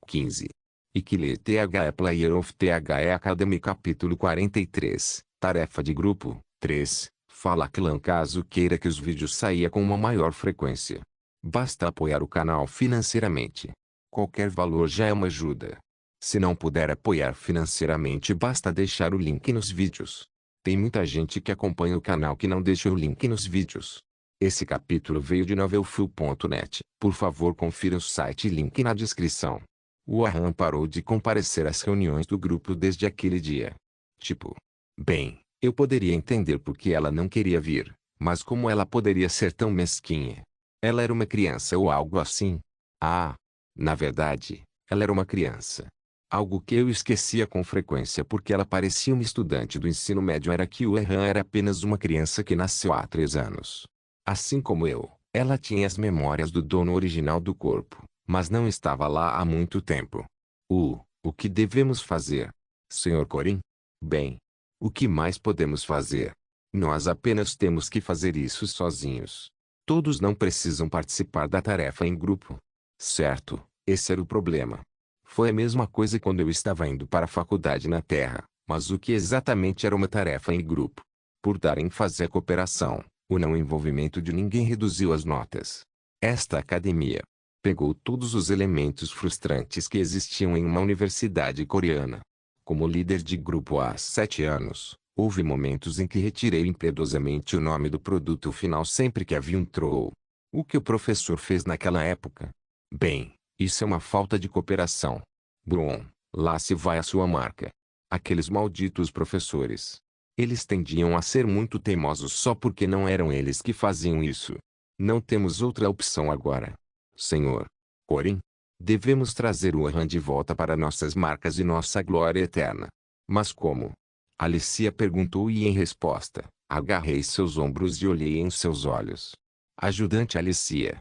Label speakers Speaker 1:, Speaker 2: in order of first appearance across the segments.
Speaker 1: 15. Ikile THE Player of THE Academy Capítulo 43. Tarefa de grupo. 3. Fala Clã caso queira que os vídeos saia com uma maior frequência. Basta apoiar o canal financeiramente. Qualquer valor já é uma ajuda. Se não puder apoiar financeiramente, basta deixar o link nos vídeos. Tem muita gente que acompanha o canal que não deixa o link nos vídeos. Esse capítulo veio de novelfull.net. Por favor, confira o site e link na descrição. O Aham parou de comparecer às reuniões do grupo desde aquele dia. Bem, eu poderia entender por que ela não queria vir, mas como ela poderia ser tão mesquinha? Ela era uma criança ou algo assim? Ah, na verdade, ela era uma criança. Algo que eu esquecia com frequência porque ela parecia uma estudante do ensino médio era que o Aham era apenas uma criança que nasceu há 3 anos. Assim como eu, ela tinha as memórias do dono original do corpo, mas não estava lá há muito tempo. O que devemos fazer? Sr. Corin? Bem, o que mais podemos fazer? Nós apenas temos que fazer isso sozinhos. Todos não precisam participar da tarefa em grupo. Certo, esse era o problema. Foi a mesma coisa quando eu estava indo para a faculdade na Terra, mas o que exatamente era uma tarefa em grupo? Por dar ênfase à cooperação, o não envolvimento de ninguém reduziu as notas. Esta academia pegou todos os elementos frustrantes que existiam em uma universidade coreana. Como líder de grupo há 7 anos, houve momentos em que retirei impiedosamente o nome do produto final sempre que havia um troll. O que o professor fez naquela época? Bem, isso é uma falta de cooperação. Bom, lá se vai a sua marca. Aqueles malditos professores. Eles tendiam a ser muito teimosos só porque não eram eles que faziam isso. Não temos outra opção agora. Senhor Corin, devemos trazer o Aham de volta para nossas marcas e nossa glória eterna. Mas como? Alicia perguntou e em resposta, agarrei seus ombros e olhei em seus olhos. Ajudante Alicia.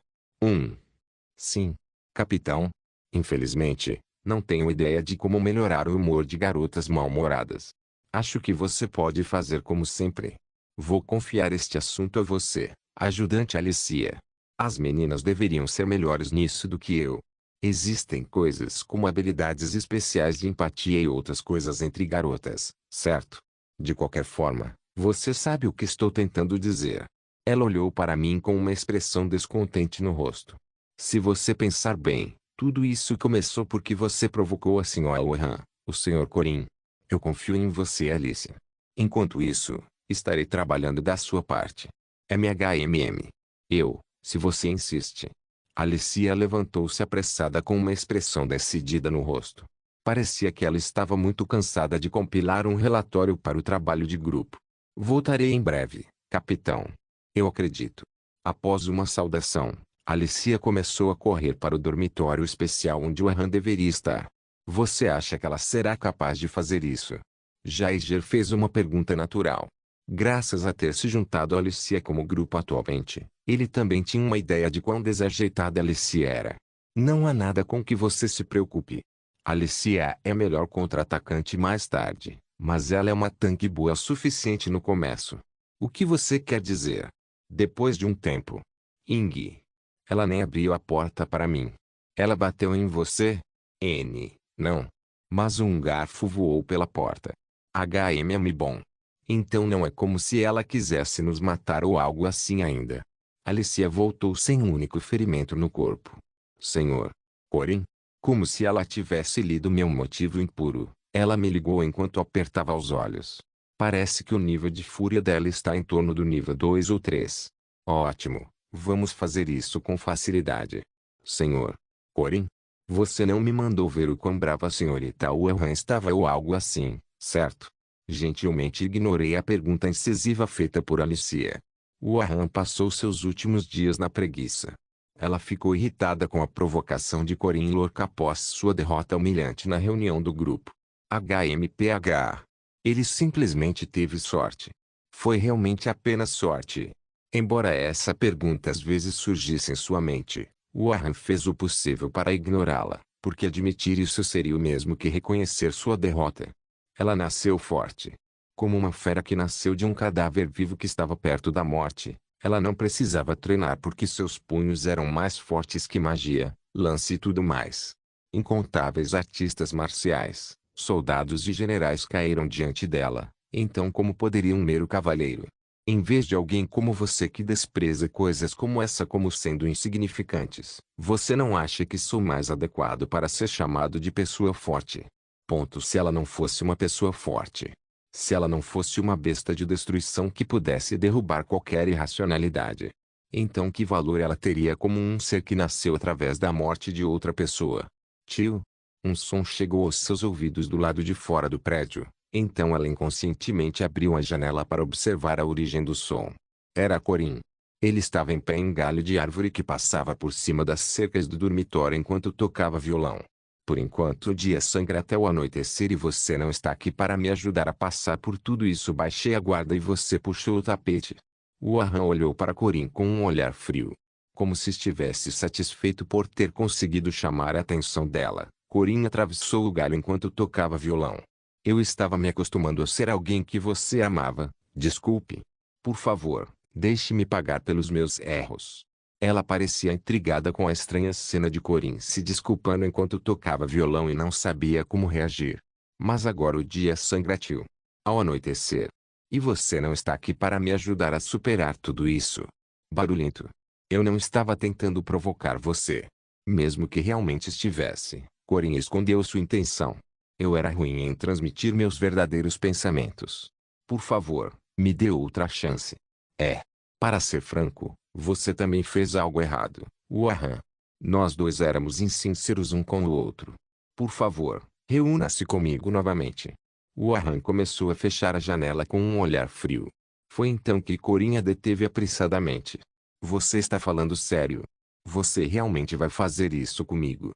Speaker 1: Sim, capitão. Infelizmente, não tenho ideia de como melhorar o humor de garotas mal-humoradas. Acho que você pode fazer como sempre. Vou confiar este assunto a você, ajudante Alicia. As meninas deveriam ser melhores nisso do que eu. Existem coisas como habilidades especiais de empatia e outras coisas entre garotas, certo? De qualquer forma, você sabe o que estou tentando dizer. Ela olhou para mim com uma expressão descontente no rosto. Se você pensar bem, tudo isso começou porque você provocou a Sra. Aham, o Sr. Corin. Eu confio em você, Alicia. Enquanto isso, estarei trabalhando da sua parte. MHMM. Se você insiste. Alicia levantou-se apressada com uma expressão decidida no rosto. Parecia que ela estava muito cansada de compilar um relatório para o trabalho de grupo. Voltarei em breve, capitão. Eu acredito. Após uma saudação, Alicia começou a correr para o dormitório especial onde o Aham deveria estar. Você acha que ela será capaz de fazer isso? Jaiger fez uma pergunta natural. Graças a ter se juntado a Alicia como grupo atualmente, ele também tinha uma ideia de quão desajeitada Alicia era. Não há nada com que você se preocupe. Alicia é melhor contra-atacante mais tarde, mas ela é uma tanque boa o suficiente no começo. O que você quer dizer? Depois de um tempo. Ela nem abriu a porta para mim. Ela bateu em você? Não. Mas um garfo voou pela porta. Bom. Então não é como se ela quisesse nos matar ou algo assim ainda. Alicia voltou sem um único ferimento no corpo. Senhor Corin? Como se ela tivesse lido meu motivo impuro, ela me ligou enquanto apertava os olhos. Parece que o nível de fúria dela está em torno do nível 2 ou 3. Ótimo, vamos fazer isso com facilidade. Senhor Corin? Você não me mandou ver o quão brava a senhorita Aham estava ou algo assim, certo? Gentilmente ignorei a pergunta incisiva feita por Alicia. O Aham passou seus últimos dias na preguiça. Ela ficou irritada com a provocação de Corin Lorca após sua derrota humilhante na reunião do grupo. HMPH. Ele simplesmente teve sorte. Foi realmente apenas sorte. Embora essa pergunta às vezes surgisse em sua mente, o Aham fez o possível para ignorá-la, porque admitir isso seria o mesmo que reconhecer sua derrota. Ela nasceu forte. Como uma fera que nasceu de um cadáver vivo que estava perto da morte, ela não precisava treinar porque seus punhos eram mais fortes que magia, lance e tudo mais. Incontáveis artistas marciais, soldados e generais caíram diante dela. Então como poderia um mero cavalheiro, em vez de alguém como você que despreza coisas como essa como sendo insignificantes, você não acha que sou mais adequado para ser chamado de pessoa forte? Ponto. Se ela não fosse uma pessoa forte, se ela não fosse uma besta de destruição que pudesse derrubar qualquer irracionalidade, então que valor ela teria como um ser que nasceu através da morte de outra pessoa? Tio? Um som chegou aos seus ouvidos do lado de fora do prédio. Então ela inconscientemente abriu a janela para observar a origem do som. Era Corin. Ele estava em pé em um galho de árvore que passava por cima das cercas do dormitório enquanto tocava violão. Por enquanto o dia sangra até o anoitecer e você não está aqui para me ajudar a passar por tudo isso. Baixei a guarda e você puxou o tapete. O Aham olhou para Corin com um olhar frio, como se estivesse satisfeito por ter conseguido chamar a atenção dela. Corin atravessou o galho enquanto tocava violão. Eu estava me acostumando a ser alguém que você amava. Desculpe. Por favor, deixe-me pagar pelos meus erros. Ela parecia intrigada com a estranha cena de Corin se desculpando enquanto tocava violão e não sabia como reagir. Mas agora o dia sangratiu. Ao anoitecer. E você não está aqui para me ajudar a superar tudo isso. Barulhento. Eu não estava tentando provocar você. Mesmo que realmente estivesse, Corin escondeu sua intenção. Eu era ruim em transmitir meus verdadeiros pensamentos. Por favor, me dê outra chance. Para ser franco, você também fez algo errado, Aham. Nós dois éramos insinceros um com o outro. Por favor, reúna-se comigo novamente. Aham começou a fechar a janela com um olhar frio. Foi então que Corin a deteve apressadamente. Você está falando sério? Você realmente vai fazer isso comigo?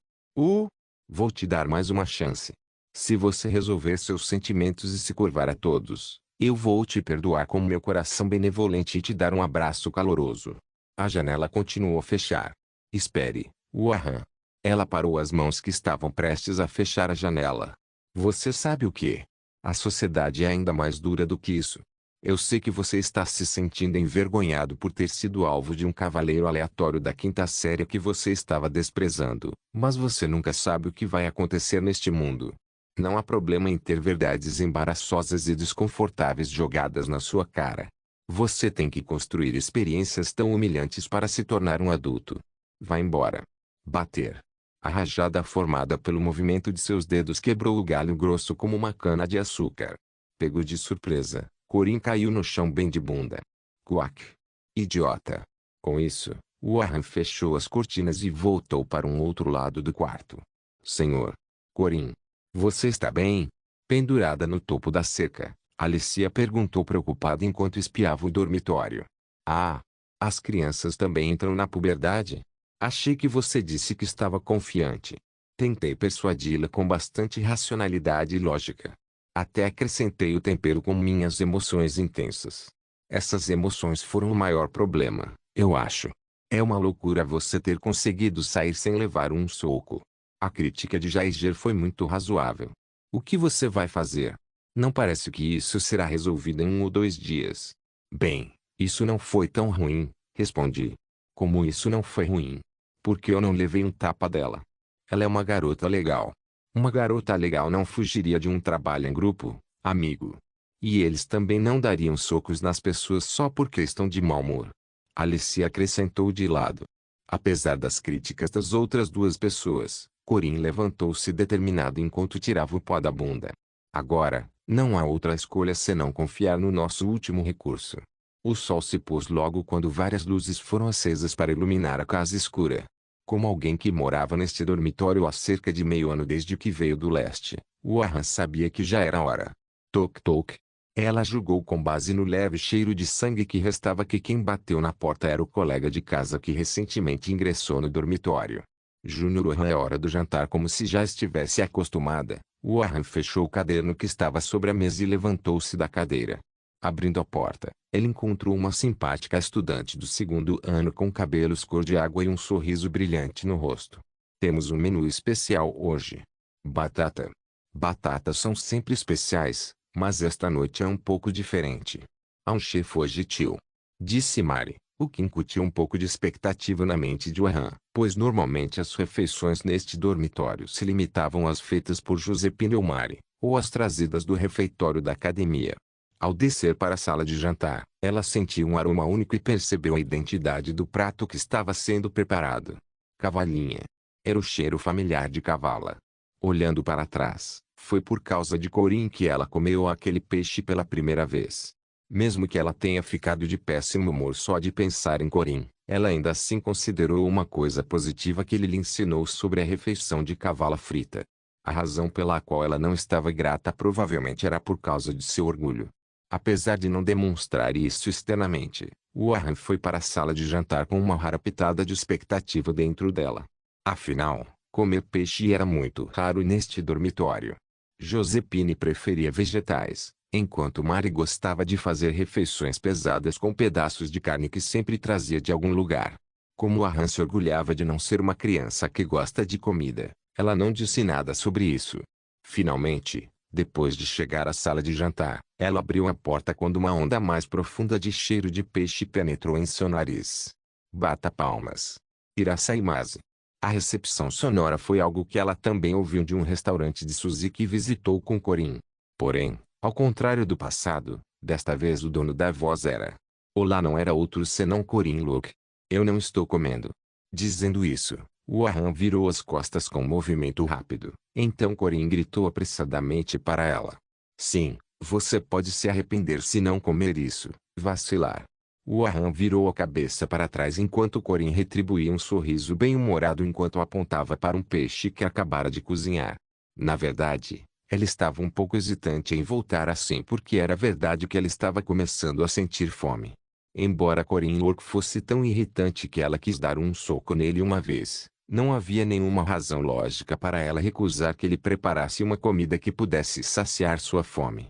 Speaker 1: Vou te dar mais uma chance. Se você resolver seus sentimentos e se curvar a todos, eu vou te perdoar com meu coração benevolente e te dar um abraço caloroso. A janela continuou a fechar. Espere, Aham. Ela parou as mãos que estavam prestes a fechar a janela. Você sabe o que? A sociedade é ainda mais dura do que isso. Eu sei que você está se sentindo envergonhado por ter sido alvo de um cavaleiro aleatório da quinta série que você estava desprezando, mas você nunca sabe o que vai acontecer neste mundo. Não há problema em ter verdades embaraçosas e desconfortáveis jogadas na sua cara. Você tem que construir experiências tão humilhantes para se tornar um adulto. Vá embora. Bater. A rajada formada pelo movimento de seus dedos quebrou o galho grosso como uma cana de açúcar. Pego de surpresa, Corin caiu no chão bem de bunda. Quack. Idiota. Com isso, Aham fechou as cortinas e voltou para um outro lado do quarto. Senhor. Corin. Você está bem? Pendurada no topo da cerca, Alicia perguntou preocupada enquanto espiava o dormitório. Ah, as crianças também entram na puberdade? Achei que você disse que estava confiante. Tentei persuadi-la com bastante racionalidade e lógica. Até acrescentei o tempero com minhas emoções intensas. Essas emoções foram o maior problema, eu acho. É uma loucura você ter conseguido sair sem levar um soco. A crítica de Jaiger foi muito razoável. O que você vai fazer? Não parece que isso será resolvido em 1 ou 2 dias. Bem, isso não foi tão ruim, respondi. Como isso não foi ruim? Porque eu não levei um tapa dela. Ela é uma garota legal. Uma garota legal não fugiria de um trabalho em grupo, amigo. E eles também não dariam socos nas pessoas só porque estão de mau humor. Alicia acrescentou de lado. Apesar das críticas das outras duas pessoas, Corin levantou-se determinado enquanto tirava o pó da bunda. Agora, não há outra escolha senão confiar no nosso último recurso. O sol se pôs logo quando várias luzes foram acesas para iluminar a casa escura. Como alguém que morava neste dormitório há cerca de meio ano desde que veio do leste, Aham sabia que já era hora. Toc toc. Ela julgou com base no leve cheiro de sangue que restava que quem bateu na porta era o colega de casa que recentemente ingressou no dormitório. Júnior, é hora do jantar. Como se já estivesse acostumada, Aham fechou o caderno que estava sobre a mesa e levantou-se da cadeira. Abrindo a porta, ele encontrou uma simpática estudante do 2º ano com cabelos cor de água e um sorriso brilhante no rosto. Temos um menu especial hoje. Batata. Batatas são sempre especiais, mas esta noite é um pouco diferente. Há um chefe hoje, tio. Disse Mari, o que incutiu um pouco de expectativa na mente de Warren, pois normalmente as refeições neste dormitório se limitavam às feitas por Josepine ou Mari, ou às trazidas do refeitório da academia. Ao descer para a sala de jantar, ela sentiu um aroma único e percebeu a identidade do prato que estava sendo preparado. Cavalinha. Era o cheiro familiar de cavala. Olhando para trás, foi por causa de Corinne que ela comeu aquele peixe pela primeira vez. Mesmo que ela tenha ficado de péssimo humor só de pensar em Corinne, ela ainda assim considerou uma coisa positiva que ele lhe ensinou sobre a refeição de cavala frita. A razão pela qual ela não estava grata provavelmente era por causa de seu orgulho. Apesar de não demonstrar isso externamente, Warren foi para a sala de jantar com uma rara pitada de expectativa dentro dela. Afinal, comer peixe era muito raro neste dormitório. Josepine preferia vegetais, enquanto Mari gostava de fazer refeições pesadas com pedaços de carne que sempre trazia de algum lugar. Como Warren se orgulhava de não ser uma criança que gosta de comida, ela não disse nada sobre isso. Finalmente, depois de chegar à sala de jantar, ela abriu a porta quando uma onda mais profunda de cheiro de peixe penetrou em seu nariz. Bata palmas. Irasaimase. A recepção sonora foi algo que ela também ouviu de um restaurante de sushi que visitou com Corinne. Porém, ao contrário do passado, desta vez o dono da voz era. Olá, não era outro senão Corinne Locke. Eu não estou comendo. Dizendo isso, Warren virou as costas com um movimento rápido. Então Corinne gritou apressadamente para ela. Sim, você pode se arrepender se não comer isso, vacilar. Warren virou a cabeça para trás enquanto Corinne retribuía um sorriso bem-humorado enquanto apontava para um peixe que acabara de cozinhar. Na verdade, ela estava um pouco hesitante em voltar assim porque era verdade que ela estava começando a sentir fome. Embora Corinne Locke fosse tão irritante que ela quis dar um soco nele uma vez, não havia nenhuma razão lógica para ela recusar que ele preparasse uma comida que pudesse saciar sua fome.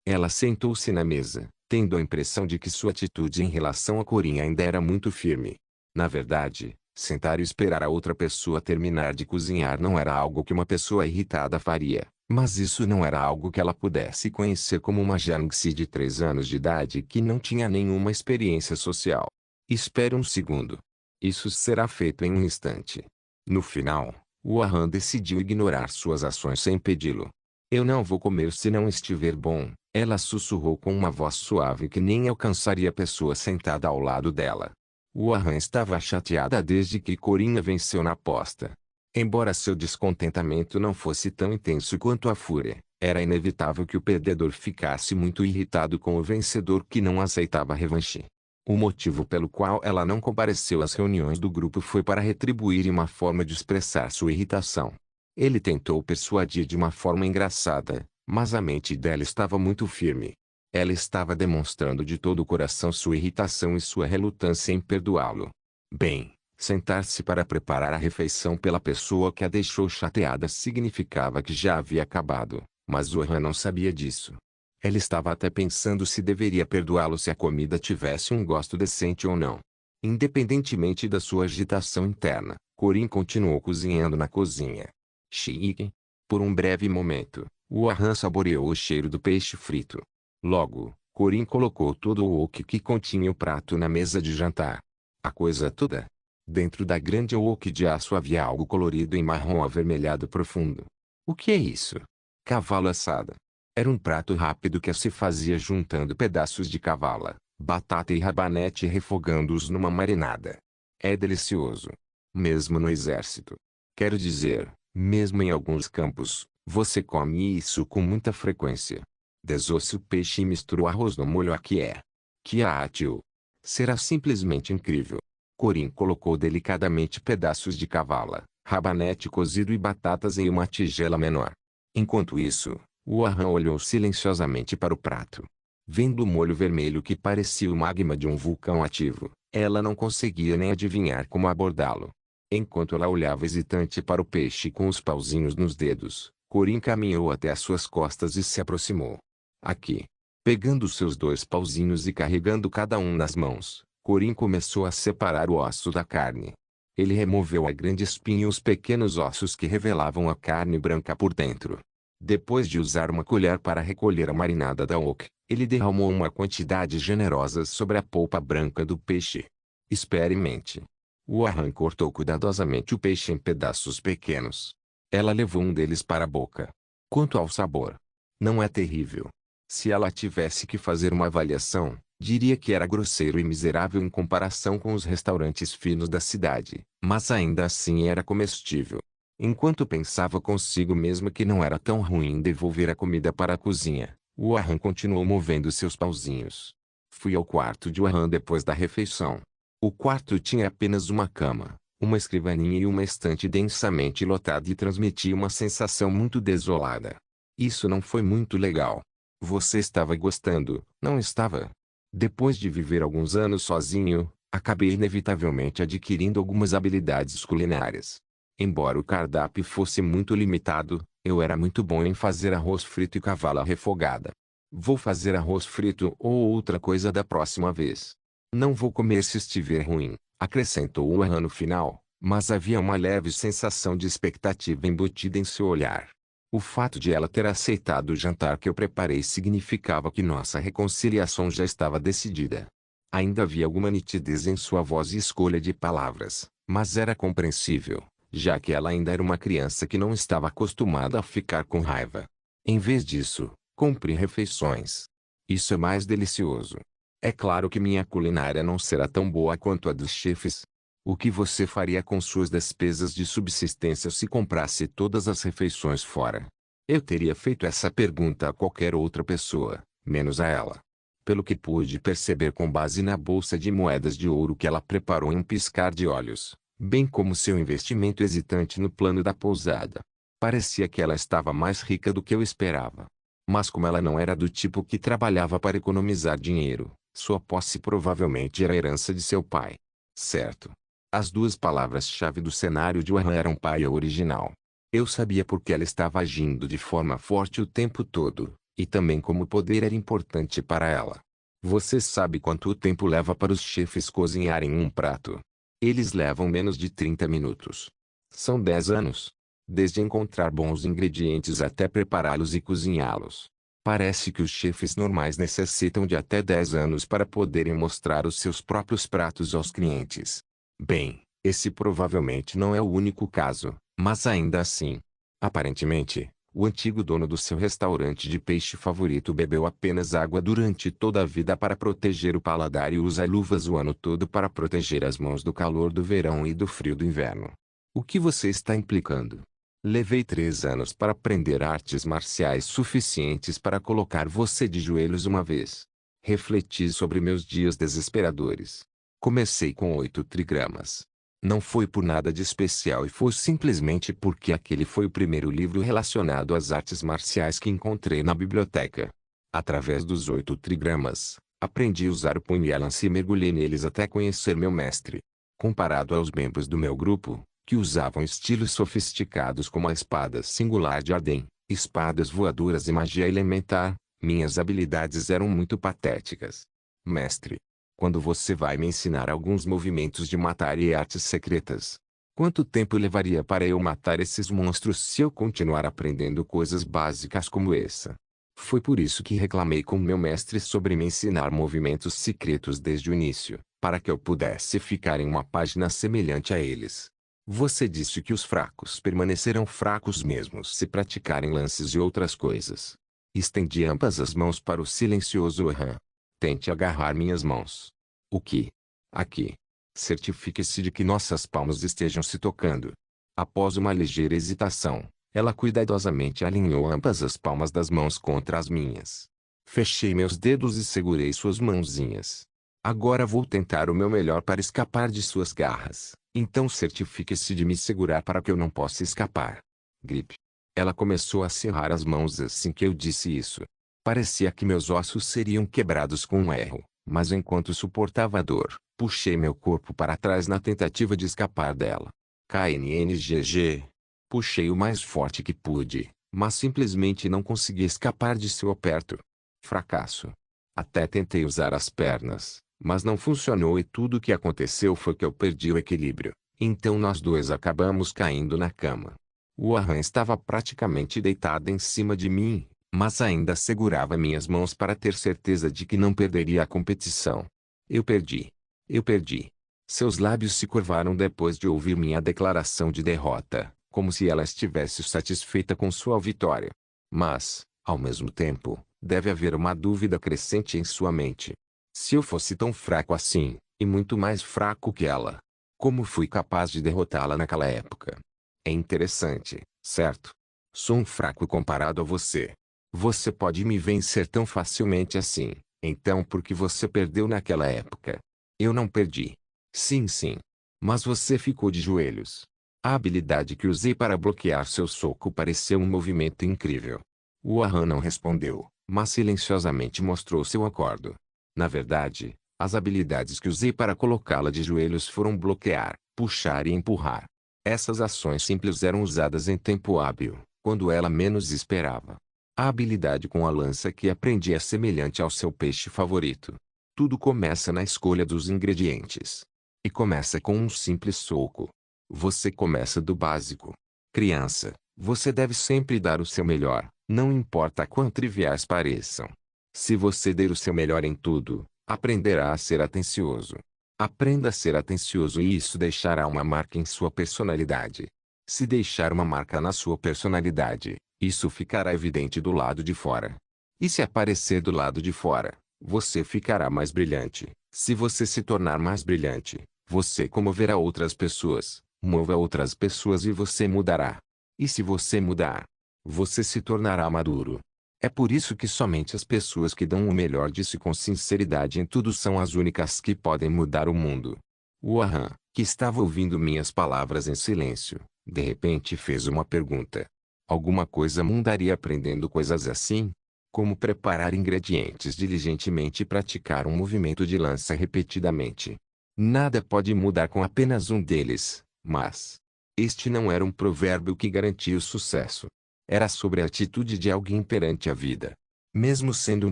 Speaker 1: Ela sentou-se na mesa, tendo a impressão de que sua atitude em relação a Corinne ainda era muito firme. Na verdade, sentar e esperar a outra pessoa terminar de cozinhar não era algo que uma pessoa irritada faria, mas isso não era algo que ela pudesse conhecer como uma Jiangxi de 3 anos de idade que não tinha nenhuma experiência social. Espere um segundo. Isso será feito em um instante. No final, Warren decidiu ignorar suas ações sem pedi-lo. Eu não vou comer se não estiver bom, ela sussurrou com uma voz suave que nem alcançaria a pessoa sentada ao lado dela. Warren estava chateada desde que Corinne venceu na aposta. Embora seu descontentamento não fosse tão intenso quanto a fúria, era inevitável que o perdedor ficasse muito irritado com o vencedor que não aceitava a revanche. O motivo pelo qual ela não compareceu às reuniões do grupo foi para retribuir uma forma de expressar sua irritação. Ele tentou persuadir de uma forma engraçada, mas a mente dela estava muito firme. Ela estava demonstrando de todo o coração sua irritação e sua relutância em perdoá-lo. Bem, sentar-se para preparar a refeição pela pessoa que a deixou chateada significava que já havia acabado, mas Warren não sabia disso. Ela estava até pensando se deveria perdoá-lo se a comida tivesse um gosto decente ou não. Independentemente da sua agitação interna, Corinne continuou cozinhando na cozinha. Chique. Por um breve momento, Warren saboreou o cheiro do peixe frito. Logo, Corinne colocou todo o wok que continha o prato na mesa de jantar. A coisa toda. Dentro da grande wok de aço havia algo colorido em marrom avermelhado profundo. O que é isso? Cavalo assada. Era um prato rápido que se fazia juntando pedaços de cavala, batata e rabanete e refogando-os numa marinada. É delicioso. Mesmo no exército. Quero dizer, mesmo em alguns campos, você come isso com muita frequência. Desosse o peixe e misture o arroz no molho aqui é. Que átil. Será simplesmente incrível. Corinne colocou delicadamente pedaços de cavala, rabanete cozido e batatas em uma tigela menor. Enquanto isso, Warren olhou silenciosamente para o prato. Vendo o molho vermelho que parecia o magma de um vulcão ativo, ela não conseguia nem adivinhar como abordá-lo. Enquanto ela olhava hesitante para o peixe com os pauzinhos nos dedos, Corinne caminhou até as suas costas e se aproximou. Aqui. Pegando seus 2 pauzinhos e carregando cada um nas mãos, Corinne começou a separar o osso da carne. Ele removeu a grande espinha e os pequenos ossos que revelavam a carne branca por dentro. Depois de usar uma colher para recolher a marinada da wok, Ele derramou uma quantidade generosa sobre a polpa branca do peixe. Experimente. Warren cortou cuidadosamente o peixe em pedaços pequenos. Ela levou um deles para a boca. Quanto ao sabor, não é terrível. Se ela tivesse que fazer uma avaliação, diria que era grosseiro e miserável em comparação com os restaurantes finos da cidade, mas ainda assim era comestível. Enquanto pensava consigo mesmo que não era tão ruim devolver a comida para a cozinha, Warren continuou movendo seus pauzinhos. Fui ao quarto de Warren depois da refeição. O quarto tinha apenas uma cama, uma escrivaninha e uma estante densamente lotada e transmitia uma sensação muito desolada. Isso não foi muito legal. Você estava gostando, não estava? Depois de viver alguns anos sozinho, acabei inevitavelmente adquirindo algumas habilidades culinárias. Embora o cardápio fosse muito limitado, eu era muito bom em fazer arroz frito e cavala refogada. Vou fazer arroz frito ou outra coisa da próxima vez. Não vou comer se estiver ruim, acrescentou Warren no final, mas havia uma leve sensação de expectativa embutida em seu olhar. O fato de ela ter aceitado o jantar que eu preparei significava que nossa reconciliação já estava decidida. Ainda havia alguma nitidez em sua voz e escolha de palavras, mas era compreensível, já que ela ainda era uma criança que não estava acostumada a ficar com raiva. Em vez disso, cumpri refeições. Isso é mais delicioso. É claro que minha culinária não será tão boa quanto a dos chefes. O que você faria com suas despesas de subsistência se comprasse todas as refeições fora? Eu teria feito essa pergunta a qualquer outra pessoa, menos a ela. Pelo que pude perceber com base na bolsa de moedas de ouro que ela preparou em um piscar de olhos, bem como seu investimento hesitante no plano da pousada. Parecia que ela estava mais rica do que eu esperava. Mas como ela não era do tipo que trabalhava para economizar dinheiro, sua posse provavelmente era a herança de seu pai. Certo. As duas palavras-chave do cenário de Warren eram pai original. Eu sabia por que ela estava agindo de forma forte o tempo todo, e também como o poder era importante para ela. Você sabe quanto tempo leva para os chefes cozinharem um prato? Eles levam menos de 30 minutos. São 10 anos. Desde encontrar bons ingredientes até prepará-los e cozinhá-los. Parece que os chefes normais necessitam de até 10 anos para poderem mostrar os seus próprios pratos aos clientes. Bem, esse provavelmente não é o único caso, mas ainda assim. Aparentemente, o antigo dono do seu restaurante de peixe favorito bebeu apenas água durante toda a vida para proteger o paladar e usa luvas o ano todo para proteger as mãos do calor do verão e do frio do inverno. O que você está implicando? Levei 3 anos para aprender artes marciais suficientes para colocar você de joelhos uma vez. Refleti sobre meus dias desesperadores. Comecei com 8 trigramas. Não foi por nada de especial e foi simplesmente porque aquele foi o primeiro livro relacionado às artes marciais que encontrei na biblioteca. Através dos 8 trigramas, aprendi a usar o punho e a lança e mergulhei neles até conhecer meu mestre. Comparado aos membros do meu grupo, que usavam estilos sofisticados como a espada singular de Arden, espadas voadoras e magia elementar, minhas habilidades eram muito patéticas. Mestre, quando você vai me ensinar alguns movimentos de matar e artes secretas? Quanto tempo levaria para eu matar esses monstros se eu continuar aprendendo coisas básicas como essa? Foi por isso que reclamei com meu mestre sobre me ensinar movimentos secretos desde o início, para que eu pudesse ficar em uma página semelhante a eles. Você disse que os fracos permanecerão fracos mesmo se praticarem lances e outras coisas. Estendi ambas as mãos para o silencioso Warren. Tente agarrar minhas mãos. O que? Aqui. Certifique-se de que nossas palmas estejam se tocando. Após uma ligeira hesitação, ela cuidadosamente alinhou ambas as palmas das mãos contra as minhas. Fechei meus dedos e segurei suas mãozinhas. Agora vou tentar o meu melhor para escapar de suas garras. Então certifique-se de me segurar para que eu não possa escapar. Grip. Ela começou a cerrar as mãos assim que eu disse isso. Parecia que meus ossos seriam quebrados com um erro, mas enquanto suportava a dor, puxei meu corpo para trás na tentativa de escapar dela. KNNGG. Puxei o mais forte que pude, mas simplesmente não consegui escapar de seu aperto. Fracasso. Até tentei usar as pernas, mas não funcionou e tudo o que aconteceu foi que eu perdi o equilíbrio. Então nós dois acabamos caindo na cama. Warren estava praticamente deitada em cima de mim, Mas ainda segurava minhas mãos para ter certeza de que não perderia a competição. Eu perdi. Eu perdi. Seus lábios se curvaram depois de ouvir minha declaração de derrota, como se ela estivesse satisfeita com sua vitória. Mas, ao mesmo tempo, deve haver uma dúvida crescente em sua mente. Se eu fosse tão fraco assim, e muito mais fraco que ela, como fui capaz de derrotá-la naquela época? É interessante, certo? Sou um fraco comparado a você. Você pode me vencer tão facilmente assim, então por que você perdeu naquela época? Eu não perdi. Sim, sim. Mas você ficou de joelhos. A habilidade que usei para bloquear seu soco pareceu um movimento incrível. O Ahan não respondeu, mas silenciosamente mostrou seu acordo. Na verdade, as habilidades que usei para colocá-la de joelhos foram bloquear, puxar e empurrar. Essas ações simples eram usadas em tempo hábil, quando ela menos esperava. A habilidade com a lança que aprendi é semelhante ao seu peixe favorito. Tudo começa na escolha dos ingredientes. E começa com um simples soco. Você começa do básico. Criança, você deve sempre dar o seu melhor, não importa quão triviais pareçam. Se você der o seu melhor em tudo, aprenderá a ser atencioso. Aprenda a ser atencioso e isso deixará uma marca em sua personalidade. Se deixar uma marca na sua personalidade, isso ficará evidente do lado de fora. E se aparecer do lado de fora, você ficará mais brilhante. Se você se tornar mais brilhante, você comoverá outras pessoas, mova outras pessoas e você mudará. E se você mudar, você se tornará maduro. É por isso que somente as pessoas que dão o melhor de si com sinceridade em tudo são as únicas que podem mudar o mundo. O Ahan, que estava ouvindo minhas palavras em silêncio, de repente fez uma pergunta. Alguma coisa mudaria aprendendo coisas assim? Como preparar ingredientes diligentemente e praticar um movimento de lança repetidamente. Nada pode mudar com apenas um deles, mas este não era um provérbio que garantia o sucesso. Era sobre a atitude de alguém perante a vida. Mesmo sendo um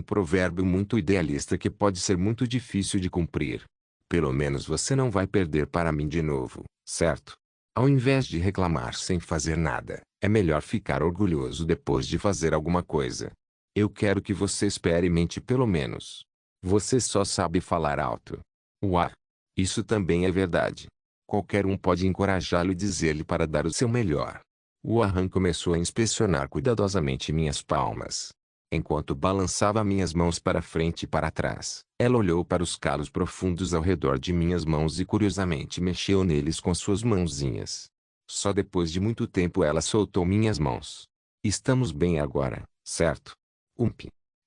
Speaker 1: provérbio muito idealista que pode ser muito difícil de cumprir. Pelo menos você não vai perder para mim de novo, certo? Ao invés de reclamar sem fazer nada, é melhor ficar orgulhoso depois de fazer alguma coisa. Eu quero que você experimente pelo menos. Você só sabe falar alto. Uau! Isso também é verdade. Qualquer um pode encorajá-lo e dizer-lhe para dar o seu melhor. O Ahan começou a inspecionar cuidadosamente minhas palmas. Enquanto balançava minhas mãos para frente e para trás, ela olhou para os calos profundos ao redor de minhas mãos e curiosamente mexeu neles com suas mãozinhas. Só depois de muito tempo ela soltou minhas mãos. Estamos bem agora, certo?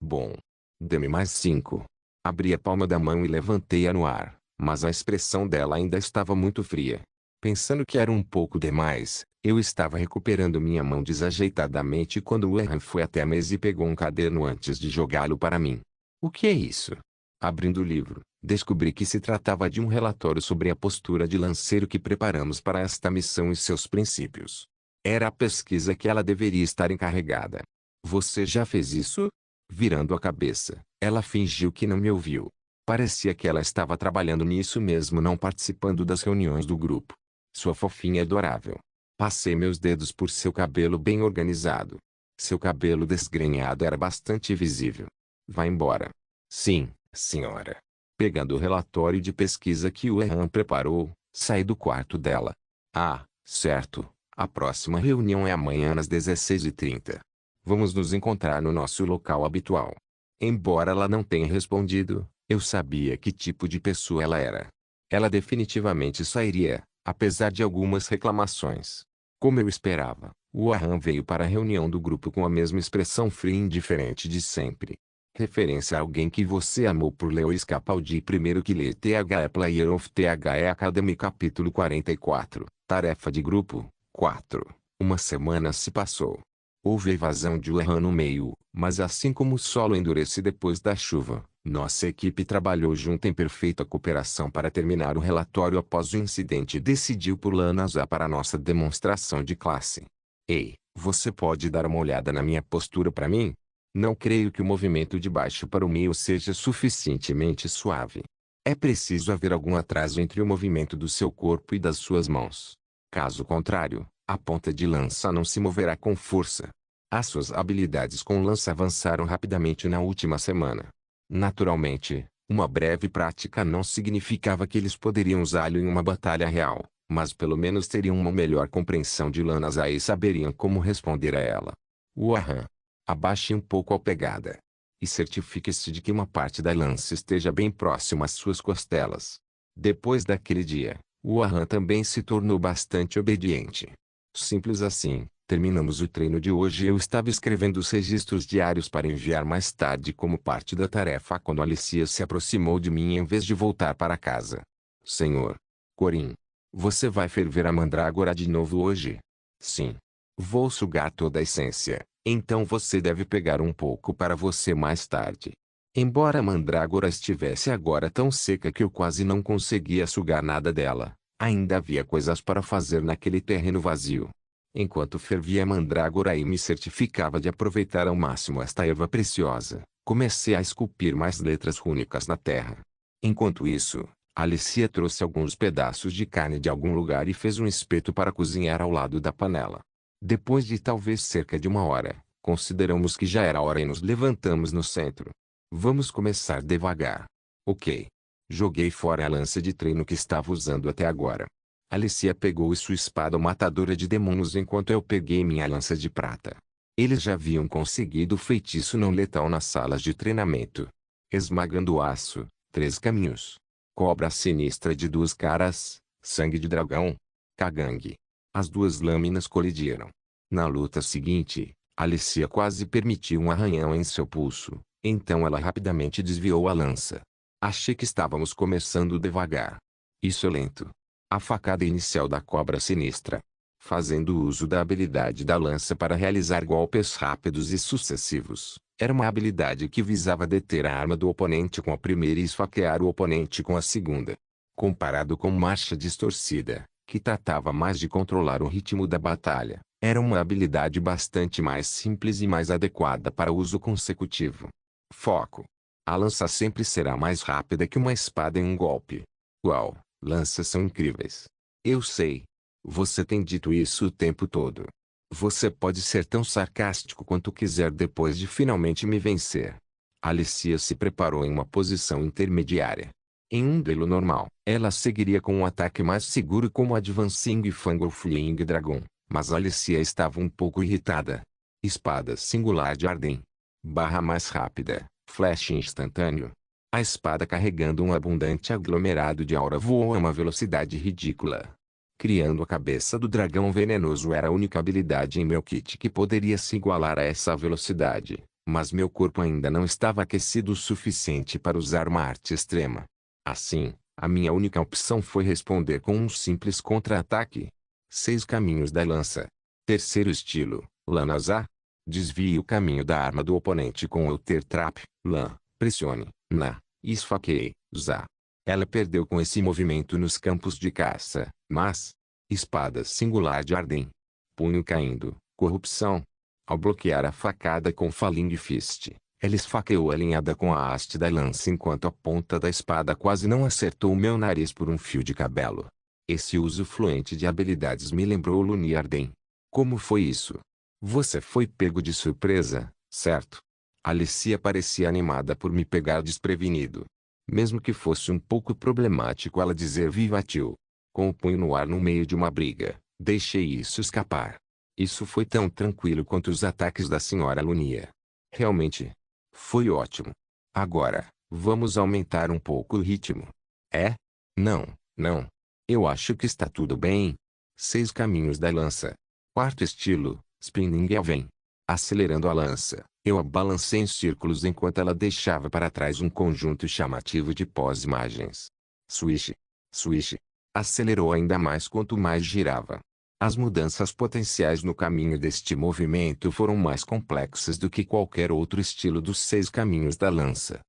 Speaker 1: Bom. Dê-me mais 5. Abri a palma da mão e levantei-a no ar, mas a expressão dela ainda estava muito fria. Pensando que era um pouco demais, eu estava recuperando minha mão desajeitadamente quando o Erhan foi até a mesa e pegou um caderno antes de jogá-lo para mim. O que é isso? Abrindo o livro, descobri que se tratava de um relatório sobre a postura de lanceiro que preparamos para esta missão e seus princípios. Era a pesquisa que ela deveria estar encarregada. Você já fez isso? Virando a cabeça, ela fingiu que não me ouviu. Parecia que ela estava trabalhando nisso mesmo não participando das reuniões do grupo. Sua fofinha é adorável. Passei meus dedos por seu cabelo bem organizado. Seu cabelo desgrenhado era bastante visível. Vá embora. Sim, senhora. Pegando o relatório de pesquisa que o Erhan preparou, saí do quarto dela. Ah, certo. A próxima reunião é amanhã às 16h30. Vamos nos encontrar no nosso local habitual. Embora ela não tenha respondido, eu sabia que tipo de pessoa ela era. Ela definitivamente sairia, apesar de algumas reclamações. Como eu esperava, o Ahan veio para a reunião do grupo com a mesma expressão fria e indiferente de sempre. Referência a alguém que você amou por Lewis Capaldi. Primeiro que lê THE Player of THE Academy capítulo 44, tarefa de grupo, 4. Uma semana se passou. Houve a evasão de Wuhan no meio, mas assim como o solo endurece depois da chuva, nossa equipe trabalhou junto em perfeita cooperação para terminar o relatório após o incidente e decidiu por Lanazar para nossa demonstração de classe. Ei, você pode dar uma olhada na minha postura para mim? Não creio que o movimento de baixo para o meio seja suficientemente suave. É preciso haver algum atraso entre o movimento do seu corpo e das suas mãos. Caso contrário, a ponta de lança não se moverá com força. As suas habilidades com lança avançaram rapidamente na última semana. Naturalmente, uma breve prática não significava que eles poderiam usá-lo em uma batalha real, mas pelo menos teriam uma melhor compreensão de Lanasa e saberiam como responder a ela. Waham. Abaixe um pouco a pegada. E certifique-se de que uma parte da lança esteja bem próxima às suas costelas. Depois daquele dia, Waham também se tornou bastante obediente. Simples assim, terminamos o treino de hoje e eu estava escrevendo os registros diários para enviar mais tarde como parte da tarefa quando Alicia se aproximou de mim em vez de voltar para casa. Senhor Corin, você vai ferver a mandrágora de novo hoje? Sim. Vou sugar toda a essência, então você deve pegar um pouco para você mais tarde. Embora a mandrágora estivesse agora tão seca que eu quase não conseguia sugar nada dela, ainda havia coisas para fazer naquele terreno vazio. Enquanto fervia a mandrágora e me certificava de aproveitar ao máximo esta erva preciosa, comecei a esculpir mais letras rúnicas na terra. Enquanto isso, Alicia trouxe alguns pedaços de carne de algum lugar e fez um espeto para cozinhar ao lado da panela. Depois de talvez cerca de uma hora, consideramos que já era hora e nos levantamos no centro. Vamos começar devagar. Ok. Joguei fora a lança de treino que estava usando até agora. Alicia pegou sua espada matadora de demônios enquanto eu peguei minha lança de prata. Eles já haviam conseguido o feitiço não letal nas salas de treinamento. Esmagando o aço, 3 caminhos. Cobra sinistra de 2 caras, sangue de dragão. Kagang. As 2 lâminas colidiram. Na luta seguinte, Alicia quase permitiu um arranhão em seu pulso, então ela rapidamente desviou a lança. Achei que estávamos começando devagar. Isso é lento. A facada inicial da cobra sinistra. Fazendo uso da habilidade da lança para realizar golpes rápidos e sucessivos, era uma habilidade que visava deter a arma do oponente com a primeira e esfaquear o oponente com a segunda. Comparado com marcha distorcida, que tratava mais de controlar o ritmo da batalha, era uma habilidade bastante mais simples e mais adequada para uso consecutivo. Foco. A lança sempre será mais rápida que uma espada em um golpe. Uau, lanças são incríveis. Eu sei. Você tem dito isso o tempo todo. Você pode ser tão sarcástico quanto quiser depois de finalmente me vencer. Alicia se preparou em uma posição intermediária. Em um duelo normal, ela seguiria com um ataque mais seguro como Advancing Fang ou Fleeing Dragon, mas Alicia estava um pouco irritada. Espada singular de Arden. Barra mais rápida, flash instantâneo. A espada carregando um abundante aglomerado de aura voou a uma velocidade ridícula. Criando a cabeça do dragão venenoso era a única habilidade em meu kit que poderia se igualar a essa velocidade, mas meu corpo ainda não estava aquecido o suficiente para usar uma arte extrema. Assim, a minha única opção foi responder com um simples contra-ataque. 6 caminhos da lança. Terceiro estilo, Lanasa. Desvie o caminho da arma do oponente com o Trap, Lan, pressione, Na, e esfaqueie, Za. Ela perdeu com esse movimento nos campos de caça, mas... Espada singular de Arden. Punho caindo, corrupção. Ao bloquear a facada com Falling Fist, ela esfaqueou a alinhada com a haste da lança enquanto a ponta da espada quase não acertou o meu nariz por um fio de cabelo. Esse uso fluente de habilidades me lembrou Luni Arden. Como foi isso? Você foi pego de surpresa, certo? Alicia parecia animada por me pegar desprevenido. Mesmo que fosse um pouco problemático ela dizer viva tio. Com o punho no ar no meio de uma briga, deixei isso escapar. Isso foi tão tranquilo quanto os ataques da senhora Lunia. Realmente. Foi ótimo. Agora, vamos aumentar um pouco o ritmo. É? Não, não. Eu acho que está tudo bem. 6 caminhos da lança. Quarto estilo, Spinning Elven. Acelerando a lança, eu a balancei em círculos enquanto ela deixava para trás um conjunto chamativo de pós-imagens. Swish. Swish. Acelerou ainda mais quanto mais girava. As mudanças potenciais no caminho deste movimento foram mais complexas do que qualquer outro estilo dos 6 caminhos da lança.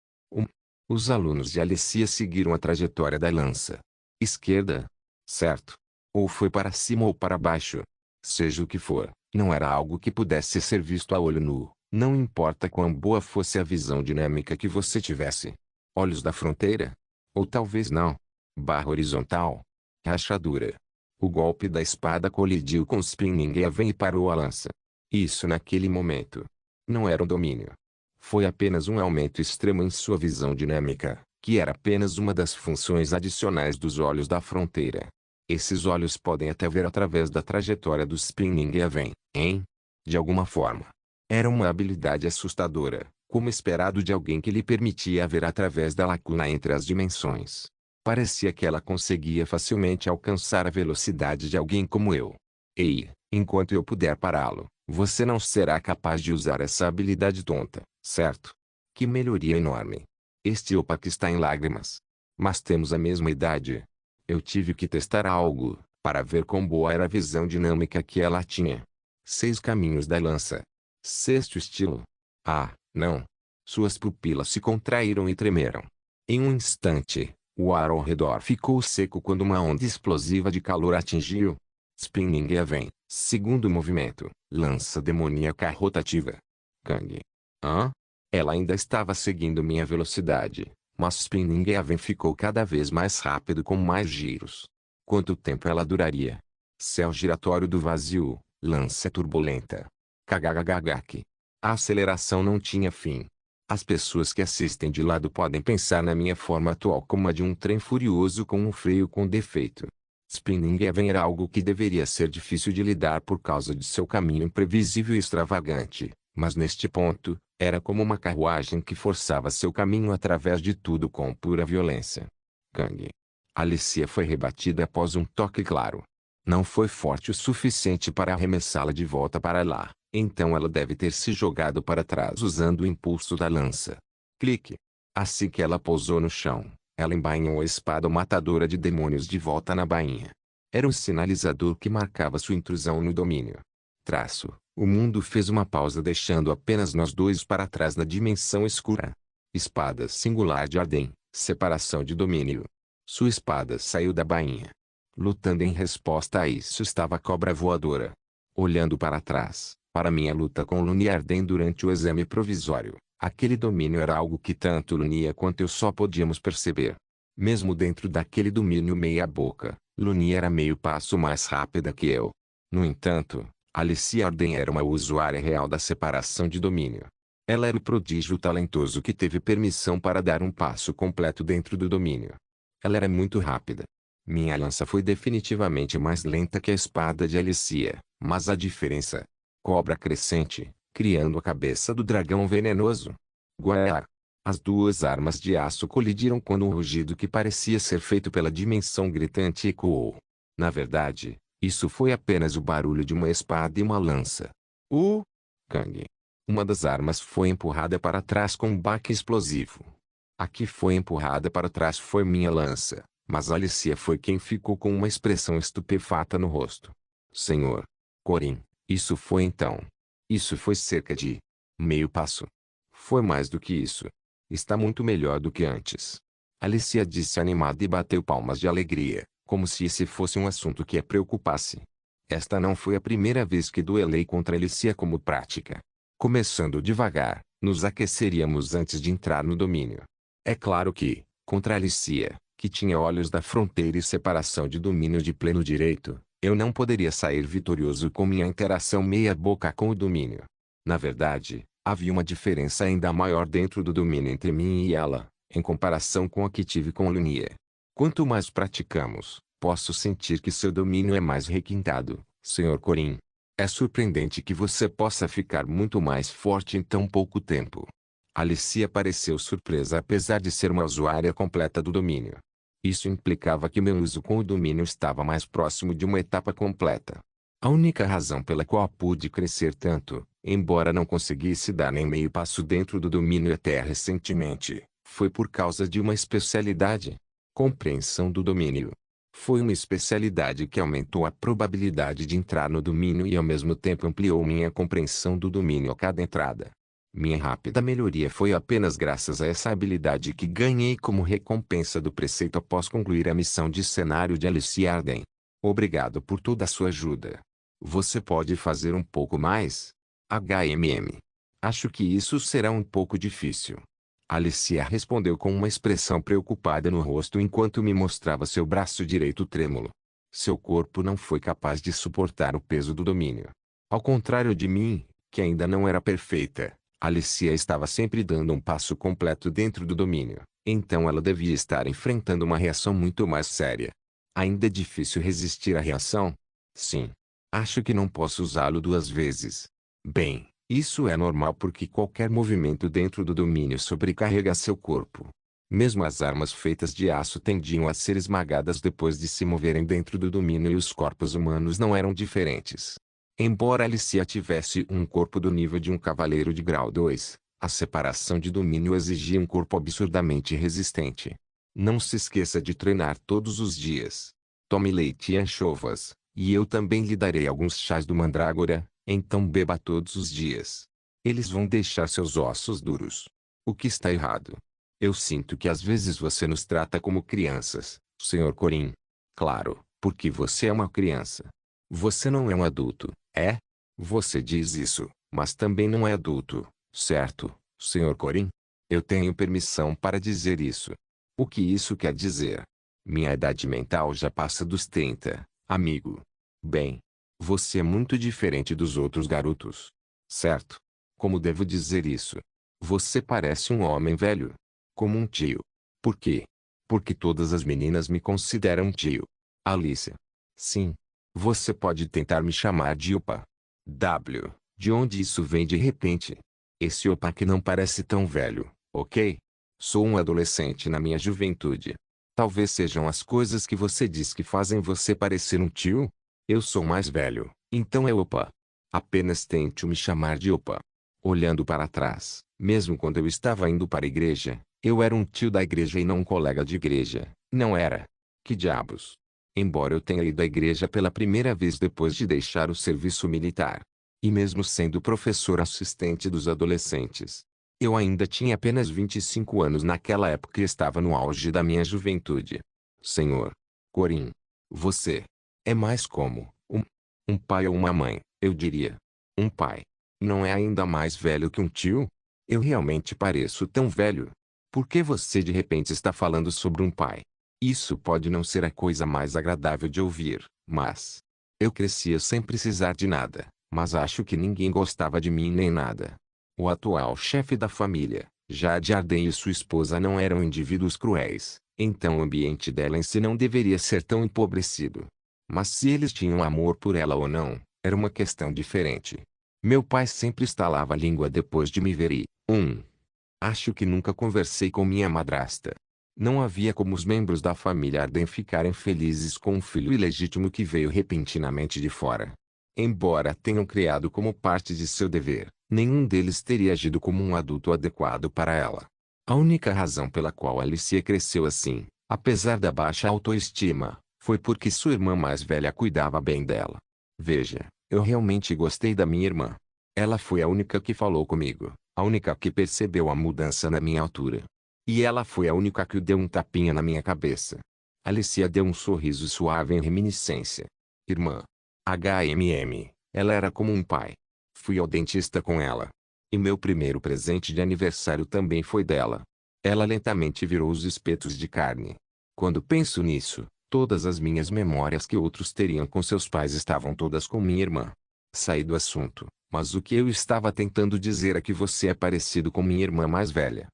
Speaker 1: Os alunos de Alicia seguiram a trajetória da lança. Esquerda. Certo. Ou foi para cima ou para baixo. Seja o que for, não era algo que pudesse ser visto a olho nu, não importa quão boa fosse a visão dinâmica que você tivesse. Olhos da fronteira? Ou talvez não. Barra horizontal. Rachadura. O golpe da espada colidiu com Spinning Elven e parou a lança. Isso naquele momento não era um domínio. Foi apenas um aumento extremo em sua visão dinâmica, que era apenas uma das funções adicionais dos olhos da fronteira. Esses olhos podem até ver através da trajetória do Spinning Even, hein? De alguma forma. Era uma habilidade assustadora, como esperado de alguém que lhe permitia ver através da lacuna entre as dimensões. Parecia que ela conseguia facilmente alcançar a velocidade de alguém como eu. Ei, enquanto eu puder pará-lo, você não será capaz de usar essa habilidade tonta, certo? Que melhoria enorme. Este Opak está em lágrimas. Mas temos a mesma idade. Eu tive que testar algo, para ver quão boa era a visão dinâmica que ela tinha. 6 caminhos da lança. Sexto estilo. Ah, não. Suas pupilas se contraíram e tremeram. Em um instante, o ar ao redor ficou seco quando uma onda explosiva de calor atingiu. Spinning Even, segundo movimento, lança demoníaca rotativa. Kang. Hã? Ela ainda estava seguindo minha velocidade, mas Spinning Even ficou cada vez mais rápido com mais giros. Quanto tempo ela duraria? Céu giratório do vazio, lança turbulenta. Kagagagagak. A aceleração não tinha fim. As pessoas que assistem de lado podem pensar na minha forma atual como a de um trem furioso com um freio com defeito. Spinning Even era algo que deveria ser difícil de lidar por causa de seu caminho imprevisível e extravagante, mas neste ponto, era como uma carruagem que forçava seu caminho através de tudo com pura violência. Kang. Alicia foi rebatida após um toque claro. Não foi forte o suficiente para arremessá-la de volta para lá, então ela deve ter se jogado para trás usando o impulso da lança. Clique. Assim que ela pousou no chão, ela embainhou a espada matadora de demônios de volta na bainha. Era um sinalizador que marcava sua intrusão no domínio. Traço. O mundo fez uma pausa deixando apenas nós dois para trás na dimensão escura. Espada singular de Arden, separação de domínio. Sua espada saiu da bainha. Lutando em resposta a isso estava a cobra voadora. Olhando para trás, para minha luta com Lunia Arden durante o exame provisório, aquele domínio era algo que tanto Lunia quanto eu só podíamos perceber. Mesmo dentro daquele domínio meia boca, Lunia era meio passo mais rápida que eu. No entanto, Alicia Arden era uma usuária real da separação de domínio. Ela era o prodígio talentoso que teve permissão para dar um passo completo dentro do domínio. Ela era muito rápida. Minha lança foi definitivamente mais lenta que a espada de Alicia, mas a diferença. Cobra crescente, criando a cabeça do dragão venenoso. Guaiar. As duas armas de aço colidiram quando um rugido que parecia ser feito pela dimensão gritante ecoou. Na verdade, isso foi apenas o barulho de uma espada e uma lança. Kang. Uma das armas foi empurrada para trás com um baque explosivo. A que foi empurrada para trás foi minha lança, mas Alicia foi quem ficou com uma expressão estupefata no rosto. Senhor Corin, isso foi então. Isso foi cerca de meio passo. Foi mais do que isso. Está muito melhor do que antes. Alicia disse animada e bateu palmas de alegria, como se esse fosse um assunto que a preocupasse. Esta não foi a primeira vez que duelei contra Alicia como prática. Começando devagar, nos aqueceríamos antes de entrar no domínio. É claro que, contra Alicia, que tinha olhos da fronteira e separação de domínio de pleno direito, eu não poderia sair vitorioso com minha interação meia-boca com o domínio. Na verdade, havia uma diferença ainda maior dentro do domínio entre mim e ela, em comparação com a que tive com Lunia. Quanto mais praticamos, posso sentir que seu domínio é mais requintado, Sr. Corin. É surpreendente que você possa ficar muito mais forte em tão pouco tempo. Alicia pareceu surpresa apesar de ser uma usuária completa do domínio. Isso implicava que meu uso com o domínio estava mais próximo de uma etapa completa. A única razão pela qual pude crescer tanto, embora não conseguisse dar nem meio passo dentro do domínio até recentemente, foi por causa de uma especialidade. Compreensão do domínio. Foi uma especialidade que aumentou a probabilidade de entrar no domínio e ao mesmo tempo ampliou minha compreensão do domínio a cada entrada. Minha rápida melhoria foi apenas graças a essa habilidade que ganhei como recompensa do preceito após concluir a missão de cenário de Alicia Arden. Obrigado por toda a sua ajuda. Você pode fazer um pouco mais? Acho que isso será um pouco difícil. Alicia respondeu com uma expressão preocupada no rosto enquanto me mostrava seu braço direito trêmulo. Seu corpo não foi capaz de suportar o peso do domínio. Ao contrário de mim, que ainda não era perfeita, Alicia estava sempre dando um passo completo dentro do domínio. Então ela devia estar enfrentando uma reação muito mais séria. Ainda é difícil resistir à reação? Sim. Acho que não posso usá-lo duas vezes. Bem, isso é normal porque qualquer movimento dentro do domínio sobrecarrega seu corpo. Mesmo as armas feitas de aço tendiam a ser esmagadas depois de se moverem dentro do domínio e os corpos humanos não eram diferentes. Embora Alicia tivesse um corpo do nível de um cavaleiro de grau 2, a separação de domínio exigia um corpo absurdamente resistente. Não se esqueça de treinar todos os dias. Tome leite e anchovas, e eu também lhe darei alguns chás do mandrágora, então beba todos os dias. Eles vão deixar seus ossos duros. O que está errado? Eu sinto que às vezes você nos trata como crianças, Sr. Corin. Claro, porque você é uma criança. Você não é um adulto, é? Você diz isso, mas também não é adulto, certo, Sr. Corin? Eu tenho permissão para dizer isso. O que isso quer dizer? Minha idade mental já passa dos 30, amigo. Bem, você é muito diferente dos outros garotos. Certo? Como devo dizer isso? Você parece um homem velho. Como um tio. Por quê? Porque todas as meninas me consideram tio. Alicia. Sim. Você pode tentar me chamar de opa. De onde isso vem de repente? Esse opa que não parece tão velho, ok? Sou um adolescente na minha juventude. Talvez sejam as coisas que você diz que fazem você parecer um tio? Eu sou mais velho, então é opa. Apenas tente me chamar de opa. Olhando para trás, mesmo quando eu estava indo para a igreja, eu era um tio da igreja e não um colega de igreja, não era? Que diabos? Embora eu tenha ido à igreja pela primeira vez depois de deixar o serviço militar, e mesmo sendo professor assistente dos adolescentes, eu ainda tinha apenas 25 anos naquela época e estava no auge da minha juventude. Senhor Corin, você é mais como um pai ou uma mãe, eu diria. Um pai. Não é ainda mais velho que um tio? Eu realmente pareço tão velho. Por que você de repente está falando sobre um pai? Isso pode não ser a coisa mais agradável de ouvir, mas eu crescia sem precisar de nada, mas acho que ninguém gostava de mim nem nada. O atual chefe da família, Jade Arden e sua esposa não eram indivíduos cruéis, então o ambiente dela em si não deveria ser tão empobrecido. Mas se eles tinham amor por ela ou não, era uma questão diferente. Meu pai sempre estalava a língua depois de me ver e, acho que nunca conversei com minha madrasta. Não havia como os membros da família Arden ficarem felizes com um filho ilegítimo que veio repentinamente de fora. Embora tenham criado como parte de seu dever, nenhum deles teria agido como um adulto adequado para ela. A única razão pela qual Alicia cresceu assim, apesar da baixa autoestima, foi porque sua irmã mais velha cuidava bem dela. Veja, eu realmente gostei da minha irmã. Ela foi a única que falou comigo, a única que percebeu a mudança na minha altura. E ela foi a única que deu um tapinha na minha cabeça. Alicia deu um sorriso suave em reminiscência. Irmã. Ela era como um pai. Fui ao dentista com ela. E meu primeiro presente de aniversário também foi dela. Ela lentamente virou os espetos de carne. Quando penso nisso, todas as minhas memórias que outros teriam com seus pais estavam todas com minha irmã. Saí do assunto, mas o que eu estava tentando dizer é que você é parecido com minha irmã mais velha.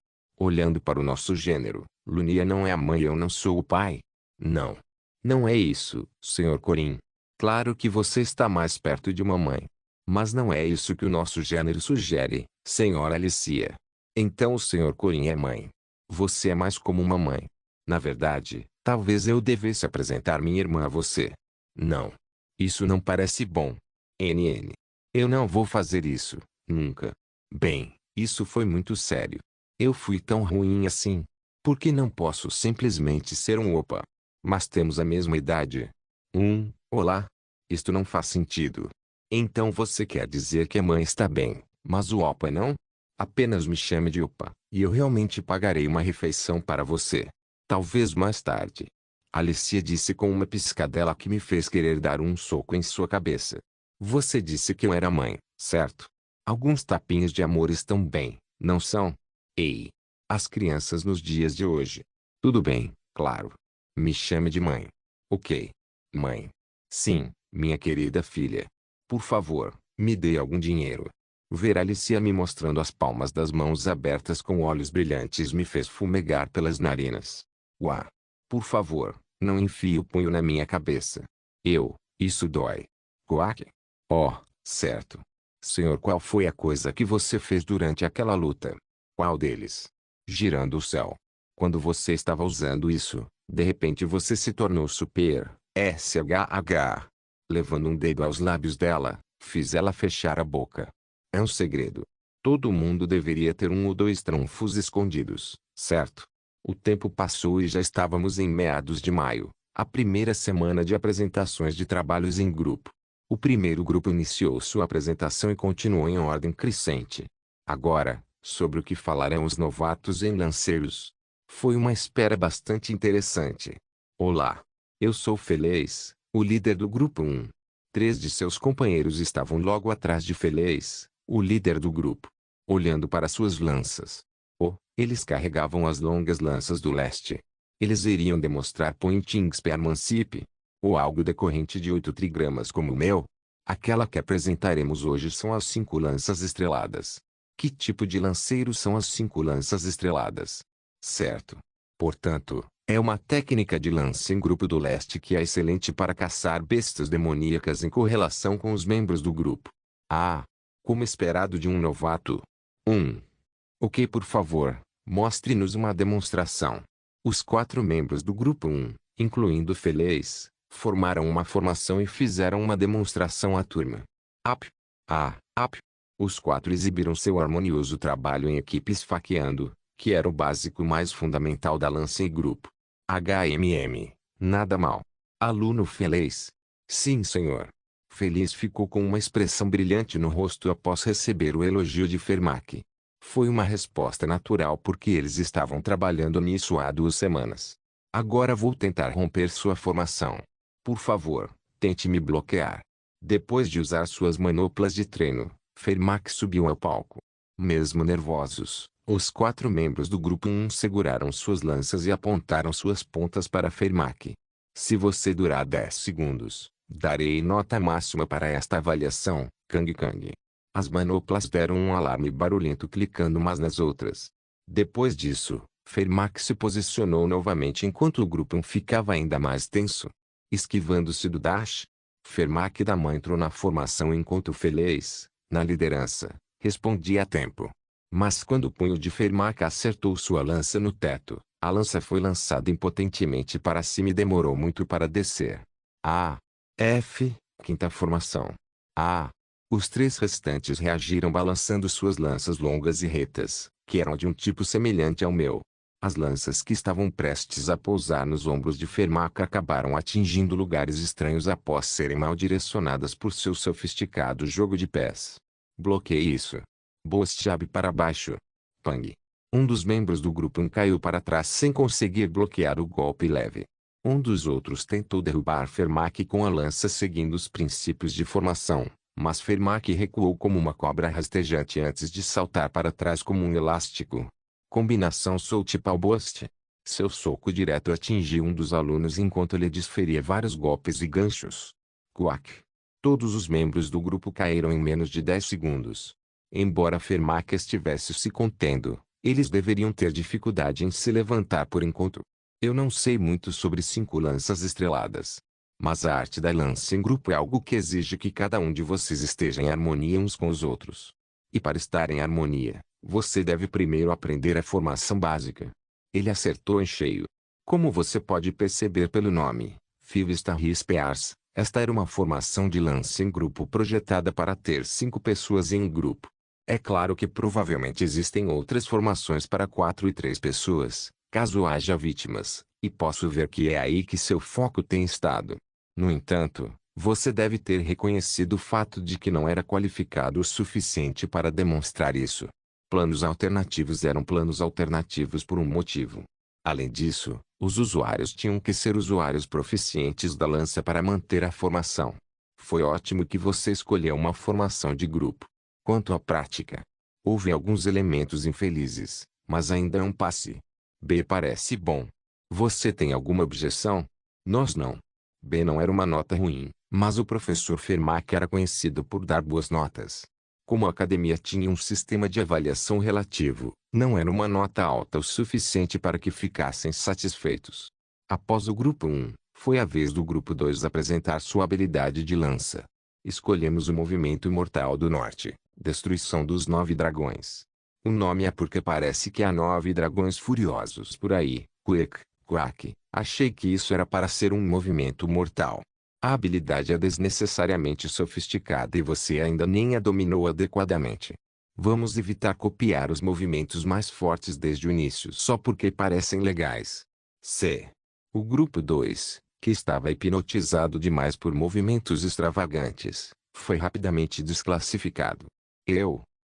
Speaker 1: Olhando para o nosso gênero, Lunia não é a mãe e eu não sou o pai. Não. Não é isso, Sr. Corin. Claro que você está mais perto de uma mãe. Mas não é isso que o nosso gênero sugere, Sra. Alicia. Então o Sr. Corin é mãe. Você é mais como uma mãe. Na verdade, talvez eu devesse apresentar minha irmã a você. Não. Isso não parece bom. NN. Eu não vou fazer isso, nunca. Bem, isso foi muito sério. Eu fui tão ruim assim. Por que não posso simplesmente ser um opa? Mas temos a mesma idade. Olá. Isto não faz sentido. Então você quer dizer que a mãe está bem, mas o opa não? Apenas me chame de opa, e eu realmente pagarei uma refeição para você. Talvez mais tarde. Alicia disse com uma piscadela que me fez querer dar um soco em sua cabeça. Você disse que eu era mãe, certo? Alguns tapinhos de amor estão bem, não são? Ei! As crianças nos dias de hoje. Tudo bem, claro. Me chame de mãe. Ok. Mãe. Sim, minha querida filha. Por favor, Me dê algum dinheiro. Ver Alicia me mostrando as palmas das mãos abertas com olhos brilhantes me fez fumegar pelas narinas. Uá! Por favor, não enfie o punho na minha cabeça. Isso dói. Quack. Oh, certo. Senhor, qual foi a coisa que você fez durante aquela luta? Qual deles? Girando o céu. Quando você estava usando isso, de repente você se tornou super, SHH. Levando um dedo aos lábios dela, fiz ela fechar a boca. É um segredo. Todo mundo deveria ter um ou dois trunfos escondidos, certo? O tempo passou e já estávamos em meados de maio, a primeira semana de apresentações de trabalhos em grupo. O primeiro grupo iniciou sua apresentação e continuou em ordem crescente. Agora, sobre o que falarão os novatos em lanceiros. Foi uma espera bastante interessante. Olá. Eu sou Feliz, o líder do grupo 1. 3 de seus companheiros estavam logo atrás de Feliz, o líder do grupo, olhando para suas lanças. Eles carregavam as longas lanças do leste. Eles iriam demonstrar Pointing Spearmanship, ou algo decorrente de 8 trigramas como o meu. Aquela que apresentaremos hoje são as 5 lanças estreladas. Que tipo de lanceiros são as 5 lanças estreladas? Certo. Portanto, é uma técnica de lance em grupo do leste que é excelente para caçar bestas demoníacas em correlação com os membros do grupo. Como esperado de um novato. Ok, por favor, mostre-nos uma demonstração. Os 4 membros do grupo 1, incluindo Feliz, formaram uma formação e fizeram uma demonstração à turma. Os 4 exibiram seu harmonioso trabalho em equipe esfaqueando, que era o básico mais fundamental da lança em grupo. Nada mal. Aluno Feliz. Sim, senhor. Feliz ficou com uma expressão brilhante no rosto após receber o elogio de Fermac. Foi uma resposta natural porque eles estavam trabalhando nisso há 2 semanas. Agora vou tentar romper sua formação. Por favor, tente me bloquear. Depois de usar suas manoplas de treino, Fermac subiu ao palco. Mesmo nervosos, os 4 membros do grupo 1 seguraram suas lanças e apontaram suas pontas para Fermac. Se você durar 10 segundos, darei nota máxima para esta avaliação, Kang Kang. As manoplas deram um alarme barulhento clicando umas nas outras. Depois disso, Fermac se posicionou novamente enquanto o grupo 1 ficava ainda mais tenso. Esquivando-se do dash, Fermac da mãe entrou na formação enquanto Feliz, na liderança, respondia a tempo. Mas quando o punho de Fermac acertou sua lança no teto, a lança foi lançada impotentemente para cima e demorou muito para descer. Quinta formação. Os 3 restantes reagiram balançando suas lanças longas e retas, que eram de um tipo semelhante ao meu. As lanças que estavam prestes a pousar nos ombros de Fermac acabaram atingindo lugares estranhos após serem mal direcionadas por seu sofisticado jogo de pés. Bloqueie isso. Boast Jab para baixo. Pang. Um dos membros do grupo 1 caiu para trás sem conseguir bloquear o golpe leve. Um dos outros tentou derrubar Fermac com a lança seguindo os princípios de formação, mas Fermac recuou como uma cobra rastejante antes de saltar para trás como um elástico. Combinação Soul Pau Boast. Seu soco direto atingiu um dos alunos enquanto ele desferia vários golpes e ganchos. Quack. Todos os membros do grupo caíram em menos de 10 segundos. Embora Fermac estivesse se contendo, eles deveriam ter dificuldade em se levantar por enquanto. Eu não sei muito sobre 5 lanças estreladas. Mas a arte da lança em grupo é algo que exige que cada um de vocês esteja em harmonia uns com os outros. E para estar em harmonia, você deve primeiro aprender a formação básica. Ele acertou em cheio. Como você pode perceber pelo nome, Five Star Spears, esta era uma formação de lança em grupo projetada para ter 5 pessoas em um grupo. É claro que provavelmente existem outras formações para 4 e 3 pessoas, caso haja vítimas, e posso ver que é aí que seu foco tem estado. No entanto, você deve ter reconhecido o fato de que não era qualificado o suficiente para demonstrar isso. Planos alternativos eram planos alternativos por um motivo. Além disso, os usuários tinham que ser usuários proficientes da lança para manter a formação. Foi ótimo que você escolheu uma formação de grupo. Quanto à prática, houve alguns elementos infelizes, mas ainda é um passe. B parece bom. Você tem alguma objeção? Nós não. B não era uma nota ruim, Mas o professor Fermac era conhecido por dar boas notas. Como a academia tinha um sistema de avaliação relativo, não era uma nota alta o suficiente para que ficassem satisfeitos. Após o grupo 1, foi a vez do grupo 2 apresentar sua habilidade de lança. Escolhemos o movimento imortal do norte, destruição dos 9 dragões. O nome é porque parece que há 9 dragões furiosos por aí, quack, quack. Achei que isso era para ser um movimento mortal. A habilidade é desnecessariamente sofisticada e você ainda nem a dominou adequadamente. Vamos evitar copiar os movimentos mais fortes desde o início só porque parecem legais. C. O grupo 2, que estava hipnotizado demais por movimentos extravagantes, foi rapidamente desclassificado.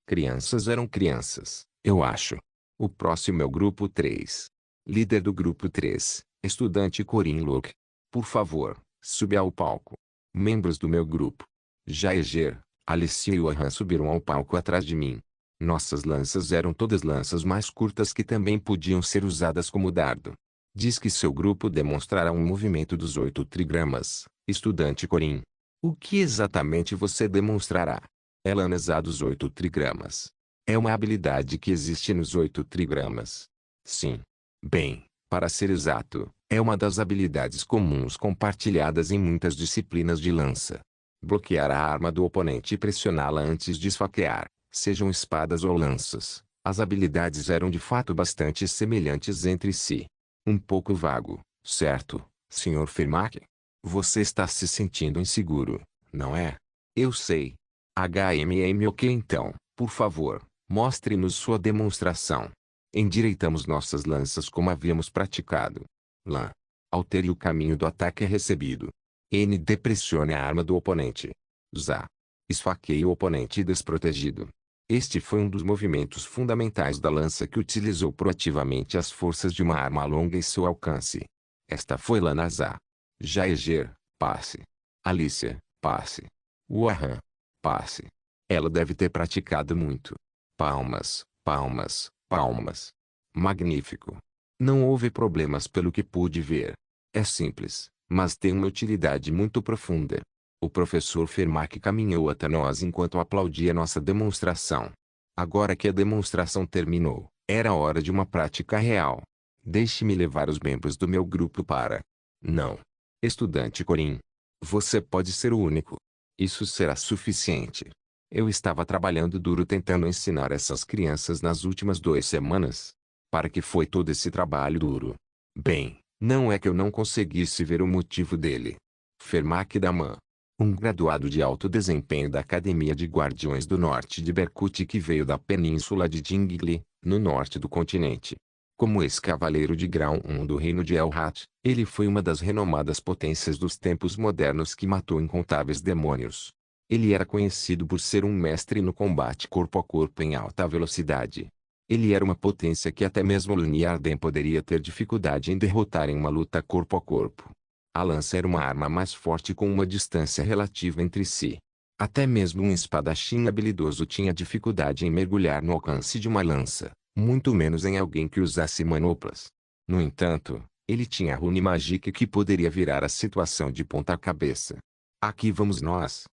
Speaker 1: Crianças eram crianças, eu acho. O próximo é o grupo 3. Líder do grupo 3, estudante Corin Luke. Por favor, suba ao palco. Membros do meu grupo. Jaeger, Alicia e Johan subiram ao palco atrás de mim. Nossas lanças eram todas lanças mais curtas que também podiam ser usadas como dardo. Diz que seu grupo demonstrará um movimento dos 8 trigramas, estudante Corin. O que exatamente você demonstrará? É lançar dos 8 trigramas. É uma habilidade que existe nos 8 trigramas. Sim. Bem, para ser exato, é uma das habilidades comuns compartilhadas em muitas disciplinas de lança. Bloquear a arma do oponente e pressioná-la antes de esfaquear, sejam espadas ou lanças. As habilidades eram de fato bastante semelhantes entre si. Um pouco vago, certo, Sr. Fermac? Você está se sentindo inseguro, não é? Eu sei. Ok então, por favor, mostre-nos sua demonstração. Endireitamos nossas lanças como havíamos praticado. Lã. Altere o caminho do ataque recebido. ND pressione a arma do oponente. Zá. Esfaqueie o oponente desprotegido. Este foi um dos movimentos fundamentais da lança que utilizou proativamente as forças de uma arma longa e seu alcance. Esta foi Lanazá. Jaeger, passe. Alicia, passe. Johan, passe. Ela deve ter praticado muito. Palmas, palmas, palmas. Magnífico. Não houve problemas pelo que pude ver. É simples, mas tem uma utilidade muito profunda. O professor Fermac caminhou até nós enquanto aplaudia nossa demonstração. Agora que a demonstração terminou, era hora de uma prática real. Deixe-me levar os membros do meu grupo para... Não. Estudante Corin. Você pode ser o único. Isso será suficiente. Eu estava trabalhando duro tentando ensinar essas crianças nas últimas 2 semanas. Para que foi todo esse trabalho duro? Bem, não é que eu não conseguisse ver o motivo dele. Fermac Daman. Um graduado de alto desempenho da Academia de Guardiões do Norte de Berkut que veio da península de Jingli, no norte do continente. Como ex-cavaleiro de grau 1 do reino de Elhat, ele foi uma das renomadas potências dos tempos modernos que matou incontáveis demônios. Ele era conhecido por ser um mestre no combate corpo a corpo em alta velocidade. Ele era uma potência que até mesmo Lunarden poderia ter dificuldade em derrotar em uma luta corpo a corpo. A lança era uma arma mais forte com uma distância relativa entre si. Até mesmo um espadachim habilidoso tinha dificuldade em mergulhar no alcance de uma lança, muito menos em alguém que usasse manoplas. No entanto, ele tinha a Rune Magic que poderia virar a situação de ponta cabeça. Aqui vamos nós.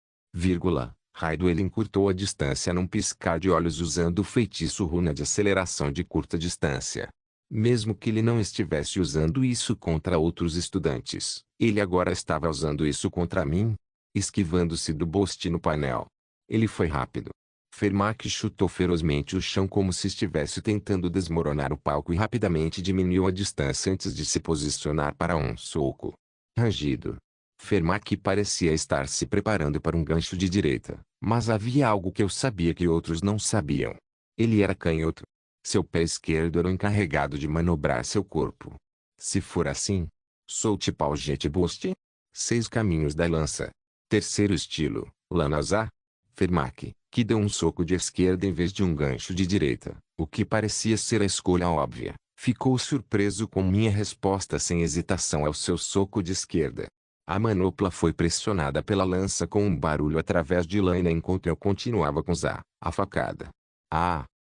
Speaker 1: Raido ele encurtou a distância num piscar de olhos usando o feitiço Runa de aceleração de curta distância. Mesmo que ele não estivesse usando isso contra outros estudantes, ele agora estava usando isso contra mim, esquivando-se do Bost no painel. Ele foi rápido. Fermac chutou ferozmente o chão como se estivesse tentando desmoronar o palco e rapidamente diminuiu a distância antes de se posicionar para um soco. Rangido. Fermac parecia estar se preparando para um gancho de direita, mas havia algo que eu sabia que outros não sabiam. Ele era canhoto. Seu pé esquerdo era o encarregado de manobrar seu corpo. Se for assim, solte pau jet boost. 6 caminhos da lança. Terceiro estilo, Lanazar. Fermac, que deu um soco de esquerda em vez de um gancho de direita, o que parecia ser a escolha óbvia, ficou surpreso com minha resposta sem hesitação ao seu soco de esquerda. A manopla foi pressionada pela lança com um barulho através de lâmina enquanto eu continuava com a facada.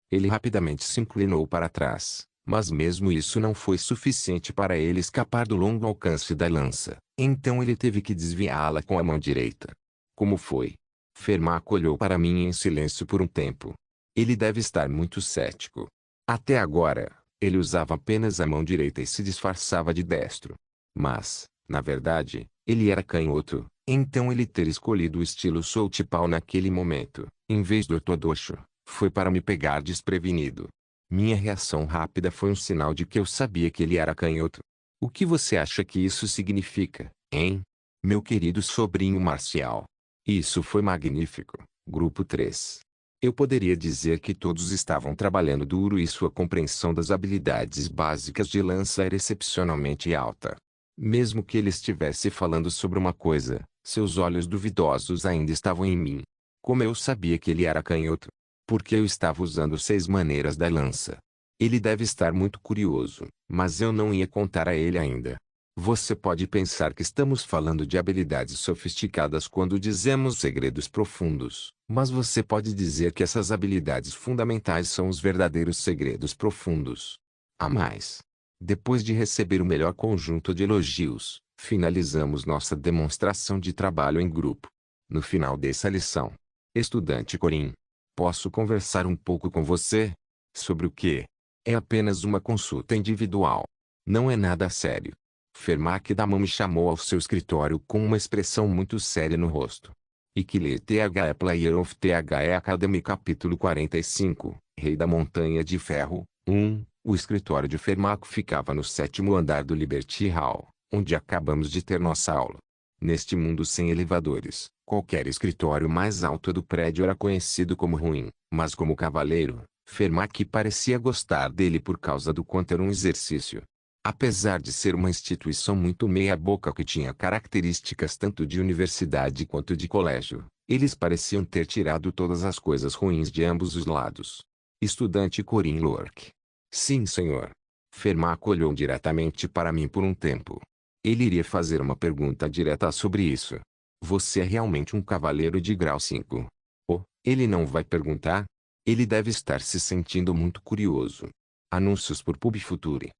Speaker 1: Ele rapidamente se inclinou para trás, mas mesmo isso não foi suficiente para ele escapar do longo alcance da lança. Então ele teve que desviá-la com a mão direita. Como foi? Fermat olhou para mim em silêncio por um tempo. Ele deve estar muito cético. Até agora, ele usava apenas a mão direita e se disfarçava de destro. Mas, na verdade, ele era canhoto, então ele ter escolhido o estilo southpaw naquele momento, em vez do ortodoxo, foi para me pegar desprevenido. Minha reação rápida foi um sinal de que eu sabia que ele era canhoto. O que você acha que isso significa, hein? Meu querido sobrinho Marcial. Isso foi magnífico, Grupo 3. Eu poderia dizer que todos estavam trabalhando duro e sua compreensão das habilidades básicas de lança era excepcionalmente alta. Mesmo que ele estivesse falando sobre uma coisa, seus olhos duvidosos ainda estavam em mim. Como eu sabia que ele era canhoto? Porque eu estava usando 6 maneiras da lança. Ele deve estar muito curioso, mas eu não ia contar a ele ainda. Você pode pensar que estamos falando de habilidades sofisticadas quando dizemos segredos profundos, mas você pode dizer que essas habilidades fundamentais são os verdadeiros segredos profundos. A mais. Depois de receber o melhor conjunto de elogios, finalizamos nossa demonstração de trabalho em grupo. No final dessa lição, estudante Corin, posso conversar um pouco com você? Sobre o quê? É apenas uma consulta individual. Não é nada sério. Fermat Damon me chamou ao seu escritório com uma expressão muito séria no rosto. E que lê The Player of The Academy capítulo 45, Rei da Montanha de Ferro, 1. O escritório de Fermat ficava no 7º andar do Liberty Hall, onde acabamos de ter nossa aula. Neste mundo sem elevadores, qualquer escritório mais alto do prédio era conhecido como ruim, mas como cavaleiro, Fermat parecia gostar dele por causa do quanto era um exercício. Apesar de ser uma instituição muito meia-boca que tinha características tanto de universidade quanto de colégio, eles pareciam ter tirado todas as coisas ruins de ambos os lados. Estudante Corin Lorque. Sim, senhor. Fermat olhou diretamente para mim por um tempo. Ele iria fazer uma pergunta direta sobre isso. Você é realmente um cavaleiro de grau 5? Oh, ele não vai perguntar? Ele deve estar se sentindo muito curioso. Anúncios por PubFuture.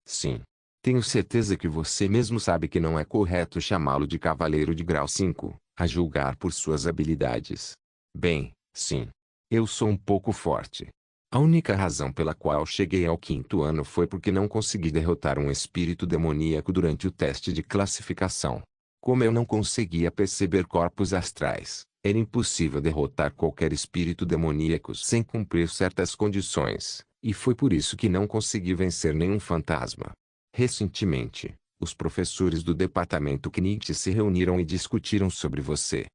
Speaker 1: Sim. Tenho certeza que você mesmo sabe que não é correto chamá-lo de cavaleiro de grau 5, a julgar por suas habilidades. Bem, sim. Eu sou um pouco forte. A única razão pela qual cheguei ao 5º ano foi porque não consegui derrotar um espírito demoníaco durante o teste de classificação. Como eu não conseguia perceber corpos astrais, era impossível derrotar qualquer espírito demoníaco sem cumprir certas condições. E foi por isso que não consegui vencer nenhum fantasma. Recentemente, os professores do departamento CNIT se reuniram e discutiram sobre você.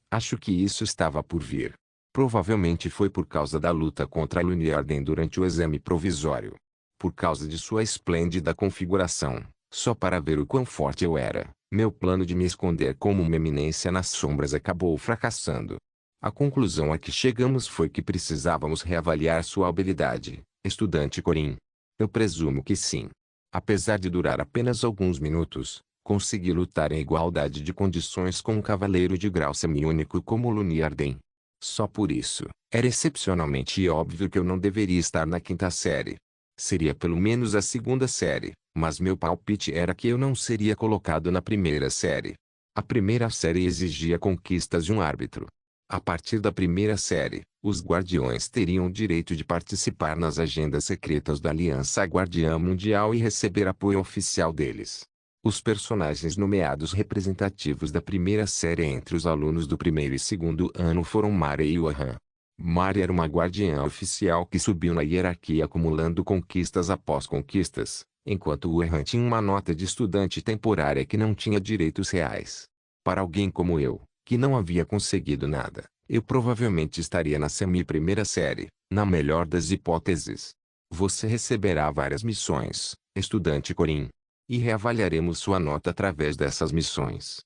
Speaker 1: Acho que isso estava por vir. Provavelmente foi por causa da luta contra a Lunyarden durante o exame provisório. Por causa de sua esplêndida configuração, só para ver o quão forte eu era, meu plano de me esconder como uma eminência nas sombras acabou fracassando. A conclusão a que chegamos foi que precisávamos reavaliar sua habilidade, estudante Corin. Eu presumo que sim. Apesar de durar apenas alguns minutos, consegui lutar em igualdade de condições com um cavaleiro de grau semi-único como Lunyarden. Só por isso, era excepcionalmente óbvio que eu não deveria estar na 5ª série. Seria pelo menos a 2ª série, mas meu palpite era que eu não seria colocado na 1ª série. A 1ª série exigia conquistas de um árbitro. A partir da 1ª série, os guardiões teriam o direito de participar nas agendas secretas da Aliança Guardiã Mundial e receber apoio oficial deles. Os personagens nomeados representativos da 1ª série entre os alunos do 1º e 2º ano foram Mari e Wahan. Mari era uma guardiã oficial que subiu na hierarquia acumulando conquistas após conquistas, enquanto Wahan tinha uma nota de estudante temporária que não tinha direitos reais. Para alguém como eu, que não havia conseguido nada, eu provavelmente estaria na semi-1ª série, na melhor das hipóteses. Você receberá várias missões, estudante Corin. E reavaliaremos sua nota através dessas missões.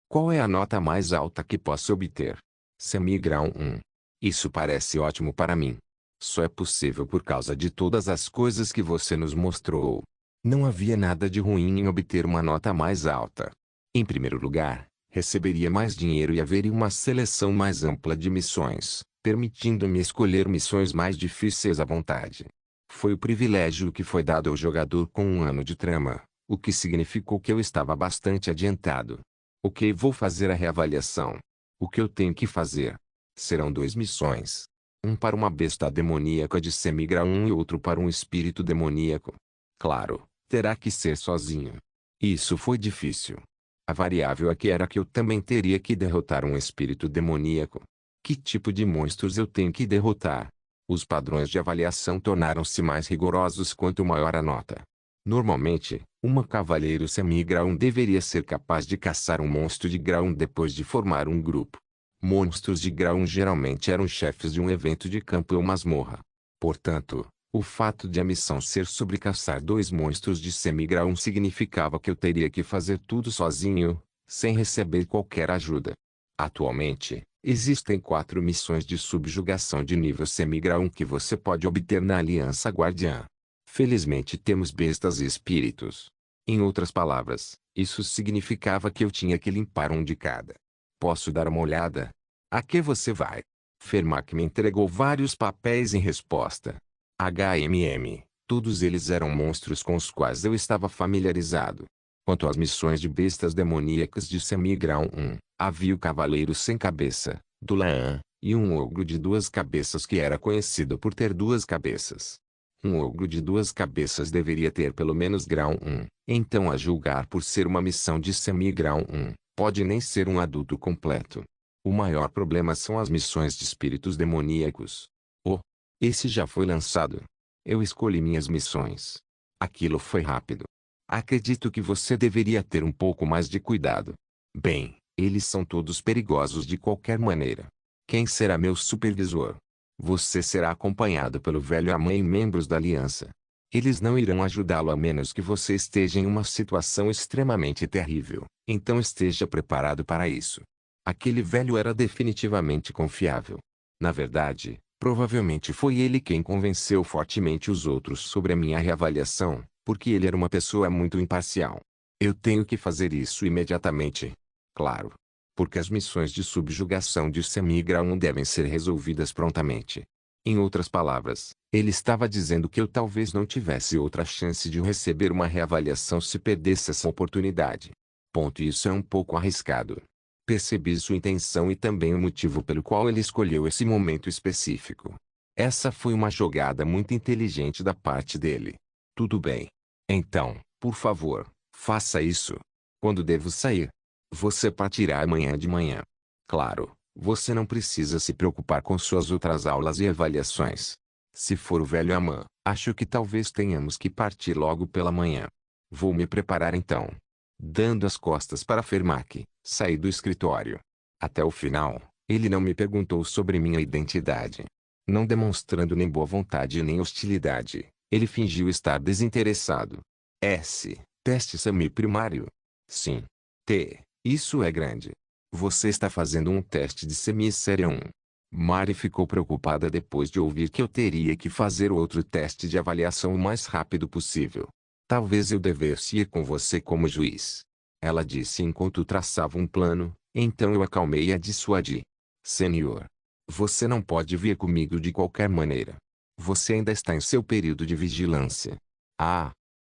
Speaker 1: Qual é a nota mais alta que posso obter? Semi-grau 1. Isso parece ótimo para mim. Só é possível por causa de todas as coisas que você nos mostrou. Não havia nada de ruim em obter uma nota mais alta. Em primeiro lugar, receberia mais dinheiro e haveria uma seleção mais ampla de missões, permitindo-me escolher missões mais difíceis à vontade. Foi o privilégio que foi dado ao jogador com um ano de trama, o que significou que eu estava bastante adiantado. Ok, vou fazer a reavaliação. O que eu tenho que fazer? Serão 2 missões. Um para uma besta demoníaca de semigrau 1 e outro para um espírito demoníaco. Claro, terá que ser sozinho. Isso foi difícil. A variável aqui era que eu também teria que derrotar um espírito demoníaco. Que tipo de monstros eu tenho que derrotar? Os padrões de avaliação tornaram-se mais rigorosos quanto maior a nota. Normalmente, uma cavaleiro semigrau 1 deveria ser capaz de caçar um monstro de grau 1 depois de formar um grupo. Monstros de grau 1 geralmente eram chefes de um evento de campo ou masmorra. Portanto, o fato de a missão ser sobre caçar 2 monstros de semigrau 1 significava que eu teria que fazer tudo sozinho, sem receber qualquer ajuda. Atualmente, existem 4 missões de subjugação de nível semigrau 1 que você pode obter na Aliança Guardiã. Felizmente temos bestas e espíritos. Em outras palavras, isso significava que eu tinha que limpar um de cada. Posso dar uma olhada? A que você vai? Fermac me entregou vários papéis em resposta. Todos eles eram monstros com os quais eu estava familiarizado. Quanto às missões de bestas demoníacas de semigrau 1, havia o Cavaleiro Sem Cabeça, Dulaan, e um ogro de 2 cabeças que era conhecido por ter 2 cabeças. Um ogro de 2 cabeças deveria ter pelo menos grau 1, então a julgar por ser uma missão de semigrau 1, pode nem ser um adulto completo. O maior problema são as missões de espíritos demoníacos. Oh, esse já foi lançado. Eu escolhi minhas missões. Aquilo foi rápido. Acredito que você deveria ter um pouco mais de cuidado. Bem, eles são todos perigosos de qualquer maneira. Quem será meu supervisor? Você será acompanhado pelo velho Amã e membros da Aliança. Eles não irão ajudá-lo a menos que você esteja em uma situação extremamente terrível, então esteja preparado para isso. Aquele velho era definitivamente confiável. Na verdade, provavelmente foi ele quem convenceu fortemente os outros sobre a minha reavaliação, porque ele era uma pessoa muito imparcial. Eu tenho que fazer isso imediatamente. Claro. Porque as missões de subjugação de semigrau 1 devem ser resolvidas prontamente. Em outras palavras, ele estava dizendo que eu talvez não tivesse outra chance de receber uma reavaliação se perdesse essa oportunidade. Isso é um pouco arriscado. Percebi sua intenção e também o motivo pelo qual ele escolheu esse momento específico. Essa foi uma jogada muito inteligente da parte dele. Tudo bem. Então, por favor, faça isso. Quando devo sair? Você partirá amanhã de manhã. Claro, você não precisa se preocupar com suas outras aulas e avaliações. Se for o velho Amã, acho que talvez tenhamos que partir logo pela manhã. Vou me preparar então. Dando as costas para Fermac, saí do escritório. Até o final, ele não me perguntou sobre minha identidade. Não demonstrando nem boa vontade nem hostilidade, ele fingiu estar desinteressado. Teste semi-primário. Sim. Isso é grande. Você está fazendo um teste de semi-série 1. Mari ficou preocupada depois de ouvir que eu teria que fazer outro teste de avaliação o mais rápido possível. Talvez eu devesse ir com você como juiz. Ela disse enquanto traçava um plano, então eu acalmei e a dissuadi. Senhor. Você não pode vir comigo de qualquer maneira. Você ainda está em seu período de vigilância.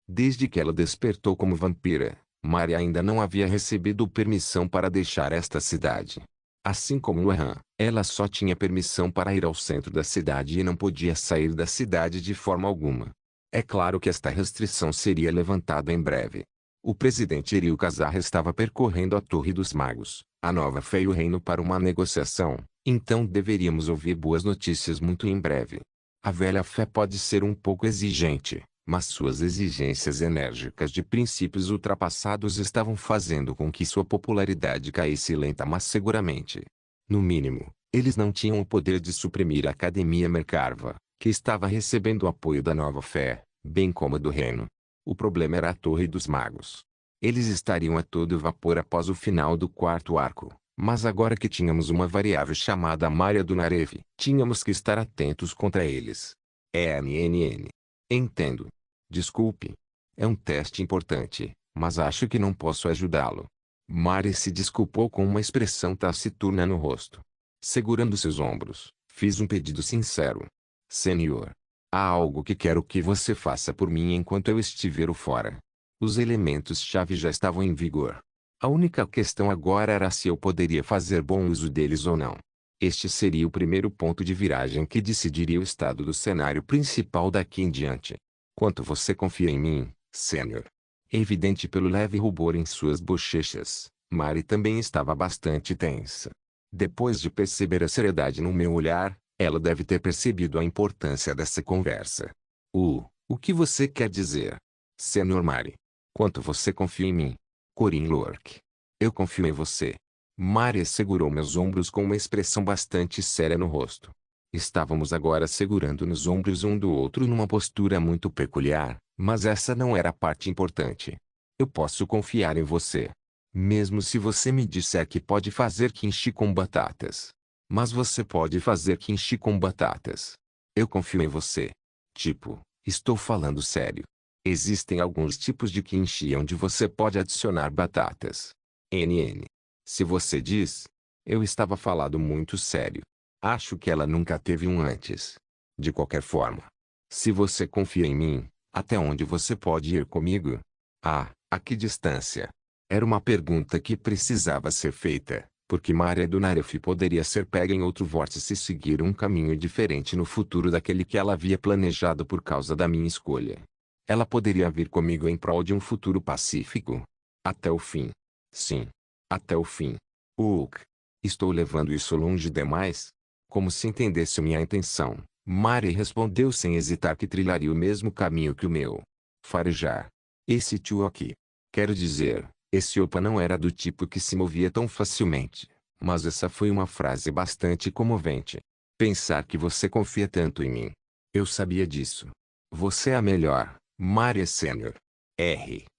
Speaker 1: Desde que ela despertou como vampira, Mari ainda não havia recebido permissão para deixar esta cidade. Assim como Lohan, ela só tinha permissão para ir ao centro da cidade e não podia sair da cidade de forma alguma. É claro que esta restrição seria levantada em breve. O presidente Eril Kazar estava percorrendo a Torre dos Magos, a Nova Fé e o Reino para uma negociação, então deveríamos ouvir boas notícias muito em breve. A velha fé pode ser um pouco exigente, mas suas exigências enérgicas de princípios ultrapassados estavam fazendo com que sua popularidade caísse lenta mas seguramente. No mínimo, eles não tinham o poder de suprimir a Academia Mercarva, que estava recebendo o apoio da Nova Fé, bem como do Reino. O problema era a Torre dos Magos. Eles estariam a todo vapor após o final do 4º arco, mas agora que tínhamos uma variável chamada Maria do Narev, tínhamos que estar atentos contra eles. Entendo. Desculpe. É um teste importante, mas acho que não posso ajudá-lo. Mari se desculpou com uma expressão taciturna no rosto. Segurando seus ombros, fiz um pedido sincero. Senhor. Há algo que quero que você faça por mim enquanto eu estiver fora. Os elementos-chave já estavam em vigor. A única questão agora era se eu poderia fazer bom uso deles ou não. Este seria o primeiro ponto de viragem que decidiria o estado do cenário principal daqui em diante. Quanto você confia em mim, Sênior? Evidente pelo leve rubor em suas bochechas, Mari também estava bastante tensa. Depois de perceber a seriedade no meu olhar, ela deve ter percebido a importância dessa conversa. O que você quer dizer? Sênior Mari. Quanto você confia em mim? Corin Lork. Eu confio em você. Mari segurou meus ombros com uma expressão bastante séria no rosto. Estávamos agora segurando nos ombros um do outro numa postura muito peculiar, mas essa não era a parte importante. Eu posso confiar em você. Mesmo se você me disser que pode fazer kimchi com batatas. Mas você pode fazer kimchi com batatas. Eu confio em você. Tipo, estou falando sério. Existem alguns tipos de kimchi onde você pode adicionar batatas. NN. Se você diz, eu estava falando muito sério. Acho que ela nunca teve um antes. De qualquer forma. Se você confia em mim, até onde você pode ir comigo? A que distância? Era uma pergunta que precisava ser feita, porque Maria do Naref poderia ser pega em outro vórtice e seguir um caminho diferente no futuro daquele que ela havia planejado por causa da minha escolha. Ela poderia vir comigo em prol de um futuro pacífico? Até o fim. Sim. Até o fim. Estou levando isso longe demais? Como se entendesse minha intenção, Mari respondeu sem hesitar que trilharia o mesmo caminho que o meu. Farejar. Esse tio aqui. Quero dizer, esse opa não era do tipo que se movia tão facilmente, mas essa foi uma frase bastante comovente. Pensar que você confia tanto em mim. Eu sabia disso. Você é a melhor, Mari Sênior.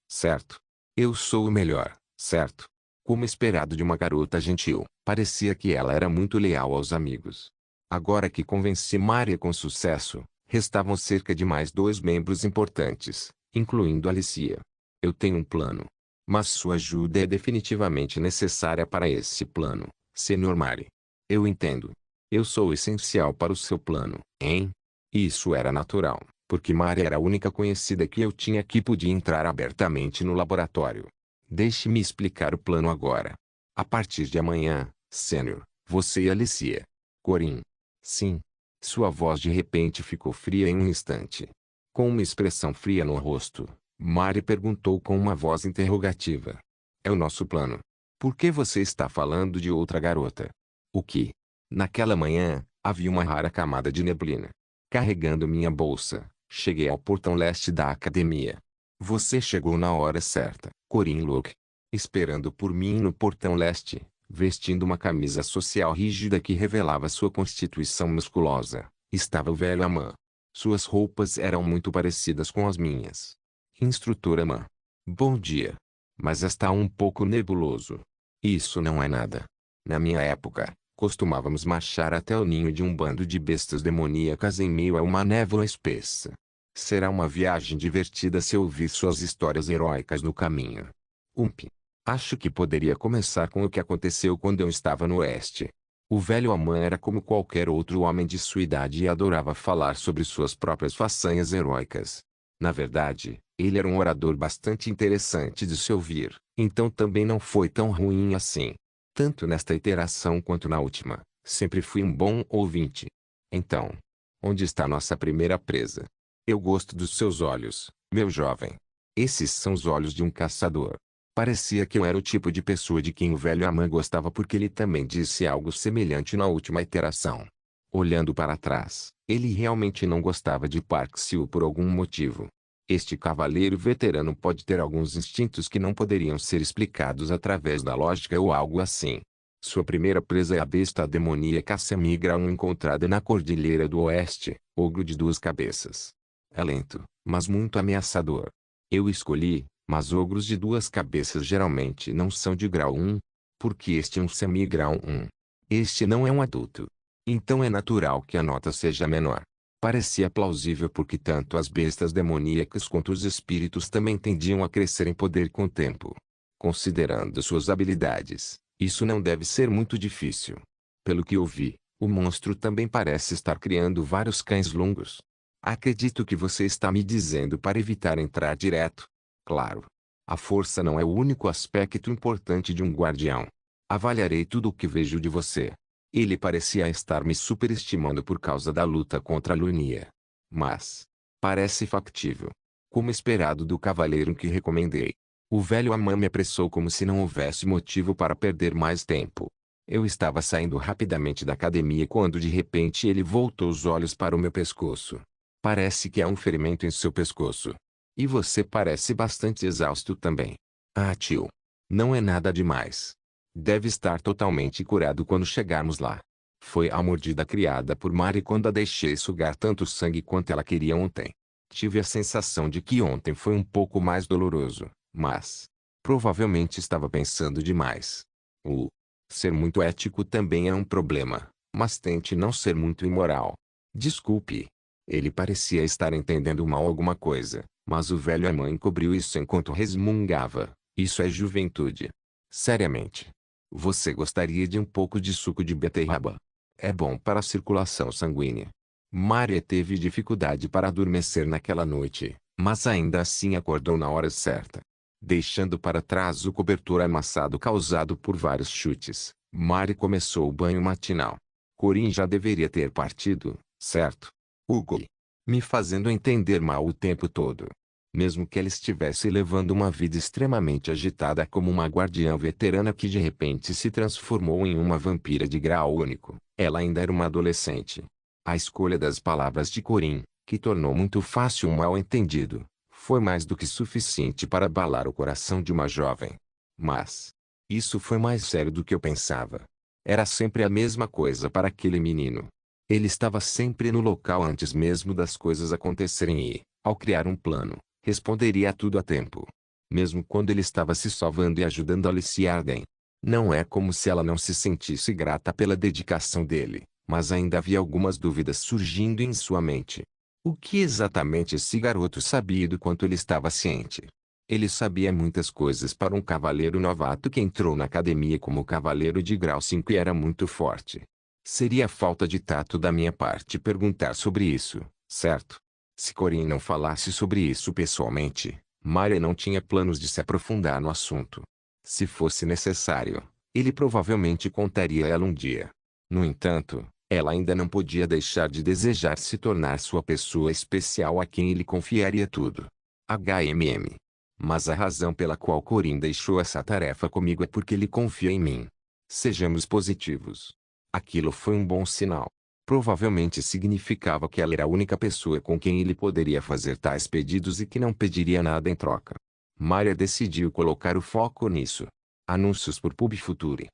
Speaker 1: Certo? Eu sou o melhor, certo? Como esperado de uma garota gentil, parecia que ela era muito leal aos amigos. Agora que convenci Maria com sucesso, restavam cerca de mais 2 membros importantes, incluindo Alicia. Eu tenho um plano. Mas sua ajuda é definitivamente necessária para esse plano, Sr. Mari. Eu entendo. Eu sou essencial para o seu plano, hein? Isso era natural, porque Maria era a única conhecida que eu tinha que podia entrar abertamente no laboratório. Deixe-me explicar o plano agora. A partir de amanhã, Sênior, você e Alicia. Corin. Sim. Sua voz de repente ficou fria em um instante. Com uma expressão fria no rosto, Mari perguntou com uma voz interrogativa. É o nosso plano. Por que você está falando de outra garota? O que? Naquela manhã, havia uma rara camada de neblina. Carregando minha bolsa, cheguei ao portão leste da academia. Você chegou na hora certa, Corin Locke. Esperando por mim no portão leste, vestindo uma camisa social rígida que revelava sua constituição musculosa, estava o velho Aman. Suas roupas eram muito parecidas com as minhas. Instrutor Aman. Bom dia. Mas está um pouco nebuloso. Isso não é nada. Na minha época, costumávamos marchar até o ninho de um bando de bestas demoníacas em meio a uma névoa espessa. Será uma viagem divertida se ouvir suas histórias heróicas no caminho. Acho que poderia começar com o que aconteceu quando eu estava no oeste. O velho Aman era como qualquer outro homem de sua idade e adorava falar sobre suas próprias façanhas heróicas. Na verdade, ele era um orador bastante interessante de se ouvir, então também não foi tão ruim assim. Tanto nesta iteração quanto na última, sempre fui um bom ouvinte. Então, onde está nossa primeira presa? Eu gosto dos seus olhos, meu jovem. Esses são os olhos de um caçador. Parecia que eu era o tipo de pessoa de quem o velho Aman gostava porque ele também disse algo semelhante na última iteração. Olhando para trás, ele realmente não gostava de Park Seo por algum motivo. Este cavaleiro veterano pode ter alguns instintos que não poderiam ser explicados através da lógica ou algo assim. Sua primeira presa é a besta demoníaca Semigraum encontrada na Cordilheira do Oeste, ogro de 2 cabeças. É lento, mas muito ameaçador. Eu escolhi, mas ogros de 2 cabeças geralmente não são de grau 1, porque este é um semigrau 1. Este não é um adulto. Então é natural que a nota seja menor. Parecia plausível porque tanto as bestas demoníacas quanto os espíritos também tendiam a crescer em poder com o tempo. Considerando suas habilidades, isso não deve ser muito difícil. Pelo que ouvi, o monstro também parece estar criando vários cães longos. Acredito que você está me dizendo para evitar entrar direto. Claro. A força não é o único aspecto importante de um guardião. Avaliarei tudo o que vejo de você. Ele parecia estar me superestimando por causa da luta contra a Lunia. Mas parece factível. Como esperado do cavaleiro que recomendei. O velho Amã me apressou como se não houvesse motivo para perder mais tempo. Eu estava saindo rapidamente da academia quando de repente ele voltou os olhos para o meu pescoço. Parece que há um ferimento em seu pescoço. E você parece bastante exausto também. Ah, tio. Não é nada demais. Deve estar totalmente curado quando chegarmos lá. Foi a mordida criada por Mari quando a deixei sugar tanto sangue quanto ela queria ontem. Tive a sensação de que ontem foi um pouco mais doloroso, mas provavelmente estava pensando demais. Ser muito ético também é um problema, mas tente não ser muito imoral. Desculpe. Ele parecia estar entendendo mal alguma coisa, mas o velho Amã encobriu isso enquanto resmungava. Isso é juventude. Seriamente. Você gostaria de um pouco de suco de beterraba? É bom para a circulação sanguínea. Maria teve dificuldade para adormecer naquela noite, mas ainda assim acordou na hora certa. Deixando para trás o cobertor amassado causado por vários chutes, Mari começou o banho matinal. Corin já deveria ter partido, certo? Hugo. Me fazendo entender mal o tempo todo. Mesmo que ela estivesse levando uma vida extremamente agitada como uma guardiã veterana que de repente se transformou em uma vampira de grau único, ela ainda era uma adolescente. A escolha das palavras de Corin, que tornou muito fácil um mal-entendido, foi mais do que suficiente para abalar o coração de uma jovem. Mas isso foi mais sério do que eu pensava. Era sempre a mesma coisa para aquele menino. Ele estava sempre no local antes mesmo das coisas acontecerem e, ao criar um plano, responderia a tudo a tempo. Mesmo quando ele estava se salvando e ajudando Alice Arden. Não é como se ela não se sentisse grata pela dedicação dele, mas ainda havia algumas dúvidas surgindo em sua mente. O que exatamente esse garoto sabia do quanto ele estava ciente? Ele sabia muitas coisas para um cavaleiro novato que entrou na academia como cavaleiro de grau 5 e era muito forte. Seria falta de tato da minha parte perguntar sobre isso, certo? Se Corin não falasse sobre isso pessoalmente, Maria não tinha planos de se aprofundar no assunto. Se fosse necessário, ele provavelmente contaria a ela um dia. No entanto, ela ainda não podia deixar de desejar se tornar sua pessoa especial a quem ele confiaria tudo. HMM. Mas a razão pela qual Corin deixou essa tarefa comigo é porque ele confia em mim. Sejamos positivos. Aquilo foi um bom sinal. Provavelmente significava que ela era a única pessoa com quem ele poderia fazer tais pedidos e que não pediria nada em troca. Maria decidiu colocar o foco nisso. Anúncios por PubFuture.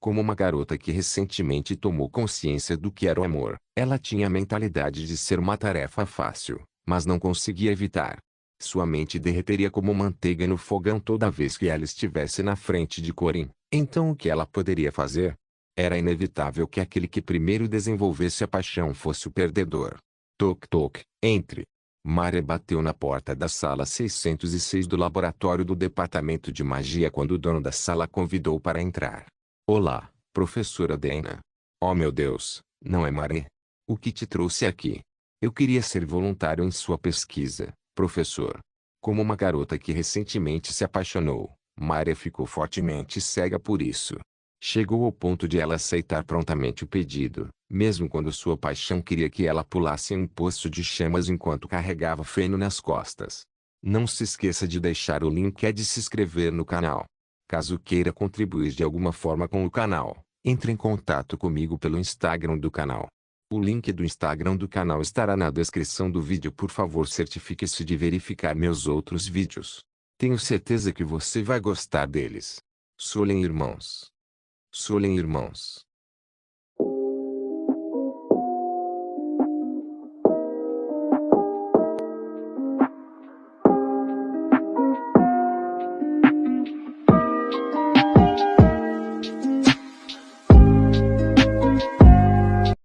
Speaker 1: Como uma garota que recentemente tomou consciência do que era o amor, ela tinha a mentalidade de ser uma tarefa fácil, mas não conseguia evitar. Sua mente derreteria como manteiga no fogão toda vez que ela estivesse na frente de Corin. Então o que ela poderia fazer? Era inevitável que aquele que primeiro desenvolvesse a paixão fosse o perdedor. Toc toc, entre. Maria bateu na porta da sala 606 do laboratório do departamento de magia quando o dono da sala convidou para entrar. Olá, professora Dana. Oh meu Deus, não é Maria? O que te trouxe aqui? Eu queria ser voluntário em sua pesquisa, professor. Como uma garota que recentemente se apaixonou, Maria ficou fortemente cega por isso. Chegou ao ponto de ela aceitar prontamente o pedido, mesmo quando sua paixão queria que ela pulasse em um poço de chamas enquanto carregava feno nas costas. Não se esqueça de deixar o link e de se inscrever no canal. Caso queira contribuir de alguma forma com o canal, entre em contato comigo pelo Instagram do canal. O link do Instagram do canal estará na descrição do vídeo. Por favor, certifique-se de verificar meus outros vídeos. Tenho certeza que você vai gostar deles. Solen irmãos. Solen irmãos.